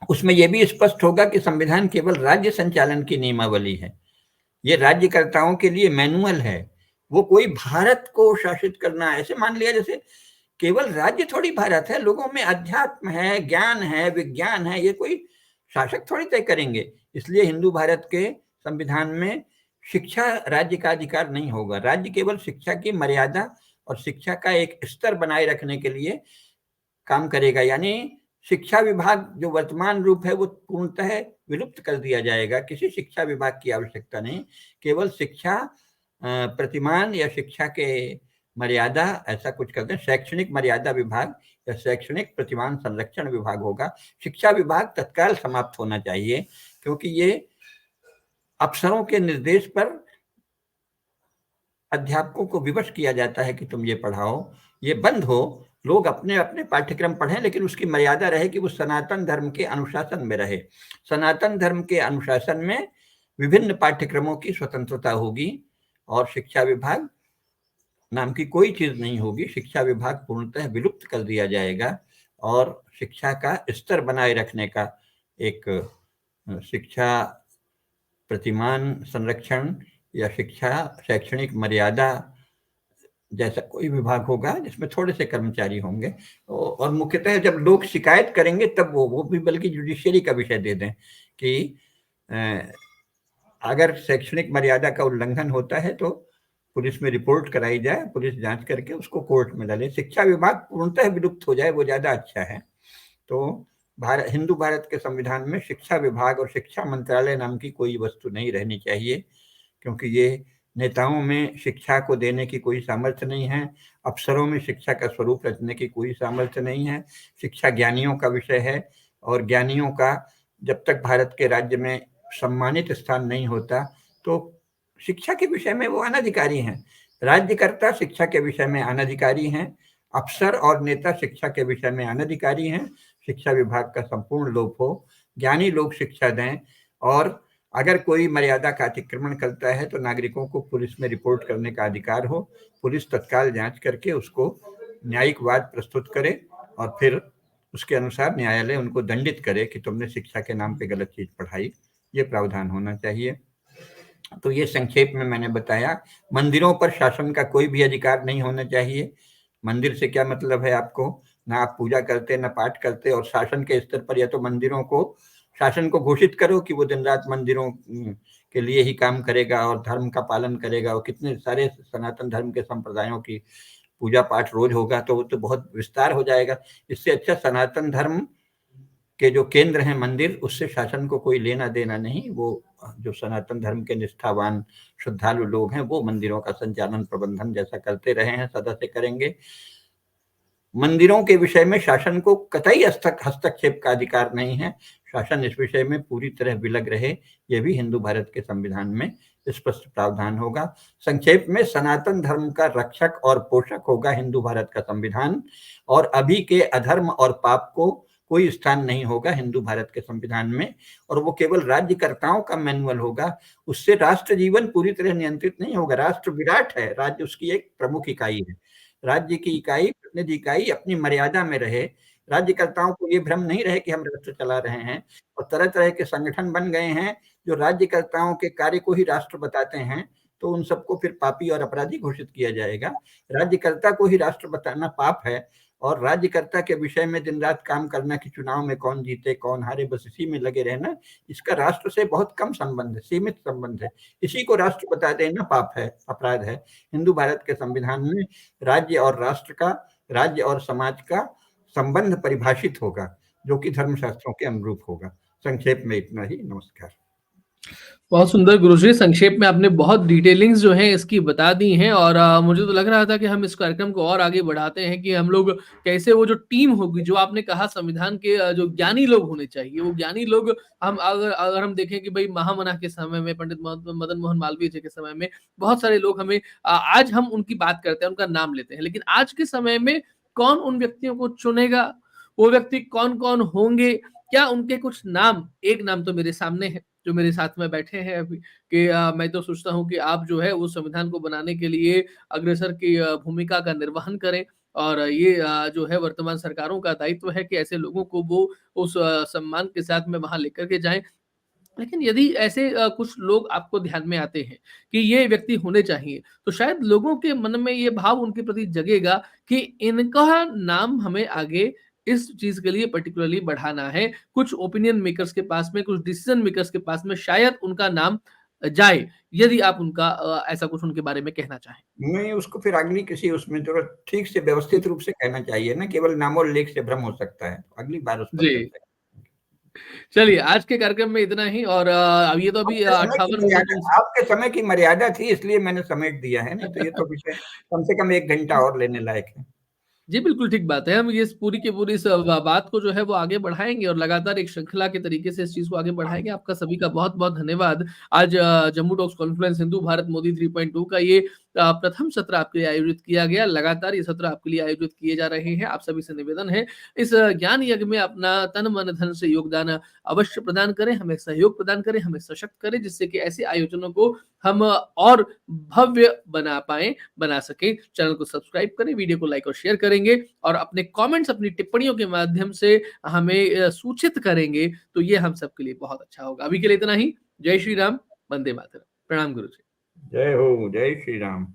उसमें यह भी स्पष्ट होगा कि संविधान केवल राज्य संचालन की नियमावली है, ये राज्यकर्ताओं के लिए मैनुअल है। वो कोई भारत को शासित करना, ऐसे मान लिया जैसे केवल राज्य थोड़ी भारत है, लोगों में अध्यात्म है, ज्ञान है, विज्ञान है, ये कोई शासक थोड़ी तय करेंगे। इसलिए हिंदू भारत के संविधान में शिक्षा राज्य का अधिकार नहीं होगा। राज्य केवल शिक्षा की मर्यादा और शिक्षा का एक स्तर बनाए रखने के लिए काम करेगा। यानी शिक्षा विभाग जो वर्तमान रूप है वो पूर्णतः विलुप्त कर दिया जाएगा। किसी शिक्षा विभाग की आवश्यकता नहीं, केवल शिक्षा प्रतिमान या शिक्षा के मर्यादा ऐसा कुछ करते हैं, शैक्षणिक मर्यादा विभाग या शैक्षणिक प्रतिमान संरक्षण विभाग होगा। शिक्षा विभाग तत्काल समाप्त होना चाहिए, क्योंकि ये अफसरों के निर्देश पर अध्यापकों को विवश किया जाता है कि तुम ये पढ़ाओ। ये बंद हो, लोग अपने अपने पाठ्यक्रम पढ़ें, लेकिन उसकी मर्यादा रहे कि वो सनातन धर्म के अनुशासन में रहे। सनातन धर्म के अनुशासन में विभिन्न पाठ्यक्रमों की स्वतंत्रता होगी और शिक्षा विभाग नाम की कोई चीज नहीं होगी। शिक्षा विभाग पूर्णतः विलुप्त कर दिया जाएगा और शिक्षा का स्तर बनाए रखने का एक शिक्षा प्रतिमान संरक्षण या शिक्षा शैक्षणिक मर्यादा जैसा कोई विभाग होगा जिसमें थोड़े से कर्मचारी होंगे। और मुख्यतः जब लोग शिकायत करेंगे तब वो भी बल्कि जुडिशियरी का विषय दे दें कि अगर शैक्षणिक मर्यादा का उल्लंघन होता है तो पुलिस में रिपोर्ट कराई जाए, पुलिस जांच करके उसको कोर्ट में डाले। शिक्षा विभाग पूर्णतः विलुप्त हो जाए, वो ज्यादा अच्छा है। तो हिंदू भारत के संविधान में शिक्षा विभाग और शिक्षा मंत्रालय नाम की कोई वस्तु नहीं रहनी चाहिए, क्योंकि ये नेताओं में शिक्षा को देने की कोई सामर्थ्य नहीं है, अफसरों में शिक्षा का स्वरूप रचने की कोई सामर्थ्य नहीं है। शिक्षा ज्ञानियों का विषय है, और ज्ञानियों का जब तक भारत के राज्य में सम्मानित स्थान नहीं होता तो शिक्षा के विषय में वो अनधिकारी हैं। राज्यकर्ता शिक्षा के विषय में अनधिकारी हैं, अफसर और नेता शिक्षा के विषय में अनधिकारी हैं। शिक्षा विभाग का संपूर्ण लोप हो, ज्ञानी लोग शिक्षा दें, और अगर कोई मर्यादा का अतिक्रमण करता है तो नागरिकों को पुलिस में रिपोर्ट करने का अधिकार हो। पुलिस तत्काल जांच करके उसको न्यायिक वाद प्रस्तुत करे, और फिर उसके अनुसार न्यायालय उनको दंडित करे कि तुमने शिक्षा के नाम पे गलत चीज पढ़ाई। ये प्रावधान होना चाहिए। तो ये संक्षेप में मैंने बताया। मंदिरों पर शासन का कोई भी अधिकार नहीं होना चाहिए। मंदिर से क्या मतलब है आपको? ना आप पूजा करते, ना पाठ करते, और शासन के स्तर पर या तो मंदिरों को, शासन को घोषित करो कि वो दिन रात मंदिरों के लिए ही काम करेगा और धर्म का पालन करेगा, और कितने सारे सनातन धर्म के संप्रदायों की पूजा पाठ रोज होगा, तो वो तो बहुत विस्तार हो जाएगा। इससे अच्छा सनातन धर्म के जो केंद्र हैं मंदिर, उससे शासन को कोई लेना देना नहीं। वो जो सनातन धर्म के निष्ठावान श्रद्धालु लोग हैं वो मंदिरों का संचालन प्रबंधन जैसा करते रहे हैं, सदा से करेंगे। मंदिरों के विषय में शासन को कतई हस्तक्षेप का अधिकार नहीं है। शासन इस विषय में पूरी तरह विलग रहे, यह भी हिंदू भारत के संविधान में स्पष्ट प्रावधान होगा। संक्षेप में, सनातन धर्म का रक्षक और पोषक होगा हिंदू भारत का संविधान, और अभी के अधर्म और पाप को कोई स्थान नहीं होगा हिंदू भारत के संविधान में, और वो केवल राज्यकर्ताओं का मैनुअल होगा। उससे राष्ट्र जीवन पूरी तरह नियंत्रित नहीं होगा। राष्ट्र विराट है, राज्य उसकी एक प्रमुख इकाई है। राज्य की इकाई, प्रतिनिधि इकाई अपनी मर्यादा में रहे। राज्यकर्ताओं को ये भ्रम नहीं रहे कि हम राष्ट्र चला रहे हैं, और तरह तरह के संगठन बन गए हैं जो राज्यकर्ताओं के कार्य को ही राष्ट्र बताते हैं, तो उन सबको फिर पापी और अपराधी घोषित किया जाएगा। राज्यकर्ता को ही राष्ट्र बताना पाप है, और राज्यकर्ता के विषय में दिन रात काम करना कि चुनाव में कौन जीते कौन हारे, बस इसी में लगे रहना, इसका राष्ट्र से बहुत कम संबंध है, सीमित संबंध है। इसी को राष्ट्र बता देना पाप है, अपराध है। हिंदू भारत के संविधान में राज्य और राष्ट्र का, राज्य और समाज का संबंध परिभाषित होगा, जो कि धर्मशास्त्रों के अनुरूप होगा। संक्षेप में इतना ही। नमस्कार। बहुत सुंदर गुरुजी, संक्षेप में आपने बहुत डिटेलिंग्स जो है इसकी बता दी हैं, और मुझे तो लग रहा था कि हम इस कार्यक्रम को और आगे बढ़ाते हैं कि हम लोग कैसे वो जो टीम होगी, जो आपने कहा संविधान के जो ज्ञानी लोग होने चाहिए, वो ज्ञानी लोग, हम अगर हम देखें कि भाई महामना के समय में, पंडित मदन मोहन मालवीय जी के समय में बहुत सारे लोग हमें आज हम उनकी बात करते हैं, उनका नाम लेते हैं, लेकिन आज के समय में कौन उन व्यक्तियों को चुनेगा? वो व्यक्ति कौन कौन होंगे? क्या उनके कुछ नाम, एक नाम तो मेरे सामने है जो मेरे साथ में बैठे हैं अभी, कि मैं तो सोचता हूँ कि आप जो है उस संविधान को बनाने के लिए अग्रसर की भूमिका का निर्वहन करें, और ये जो है वर्तमान सरकारों का दायित्व है कि ऐसे लोगों को वो उस सम्मान के साथ में वहां लेकर के जाएं। लेकिन यदि ऐसे कुछ लोग आपको ध्यान में आते हैं कि ये व्यक्ति होने चाहिए, तो शायद लोगों के मन में ये भाव उनके प्रति जगेगा कि इनका नाम हमें आगे इस चीज के लिए पर्टिकुलरली बढ़ाना है। कुछ ओपिनियन मेकर्स के पास में, कुछ डिसीजन मेकर्स के पास में शायद उनका नाम जाए, यदि आप उनका ऐसा कुछ उनके बारे में कहना चाहें। नहीं, उसको फिर अगली किसी उसमें थोड़ा ठीक से व्यवस्थित रूप से कहना चाहिए ना, केवल नामोल्लेख से भ्रम हो सकता है। अगली बार उस पर जी, चर्चा करेंगे। चलिए आज के कार्यक्रम में इतना ही, और अब ये तो अभी 58 मिनट। आपके समय की मर्यादा थी, इसलिए मैंने समेट दिया है, नहीं तो ये तो विषय कम से कम 1 घंटा और लेने लायक है। जी, बिल्कुल ठीक बात है। हम ये इस पूरी की पूरी इस बात को जो है वो आगे बढ़ाएँगे, और लगातार एक श्रृंखला के तरीके से इस चीज़ को आगे बढ़ाएँगे। आपका सभी का बहुत-बहुत धन्यवाद। आज जम्मू टॉक्स कॉन्फ्रेंस हिंदू भारत मोदी 3.2 का ये प्रथम सत्र आपके लिए आयोजित किया गया। लगातार ये सत्र आपके लिए आयोजित किए जा रहे हैं। आप सभी से निवेदन है, इस ज्ञान यज्ञ में अपना तन, मन, धन से योगदान अवश्य प्रदान करें, हमें सहयोग प्रदान करें, हमें सशक्त करें, जिससे कि ऐसे आयोजनों को हम और भव्य बना सकें। चैनल को सब्सक्राइब करें, वीडियो को लाइक और शेयर करेंगे, और अपने कमेंट्स, अपनी टिप्पणियों के माध्यम से हमें सूचित करेंगे, तो ये हम सबके लिए बहुत अच्छा होगा। अभी के लिए इतना ही। जय श्री राम, वंदे मातरम। प्रणाम गुरु जी। जय हो, जय श्री राम।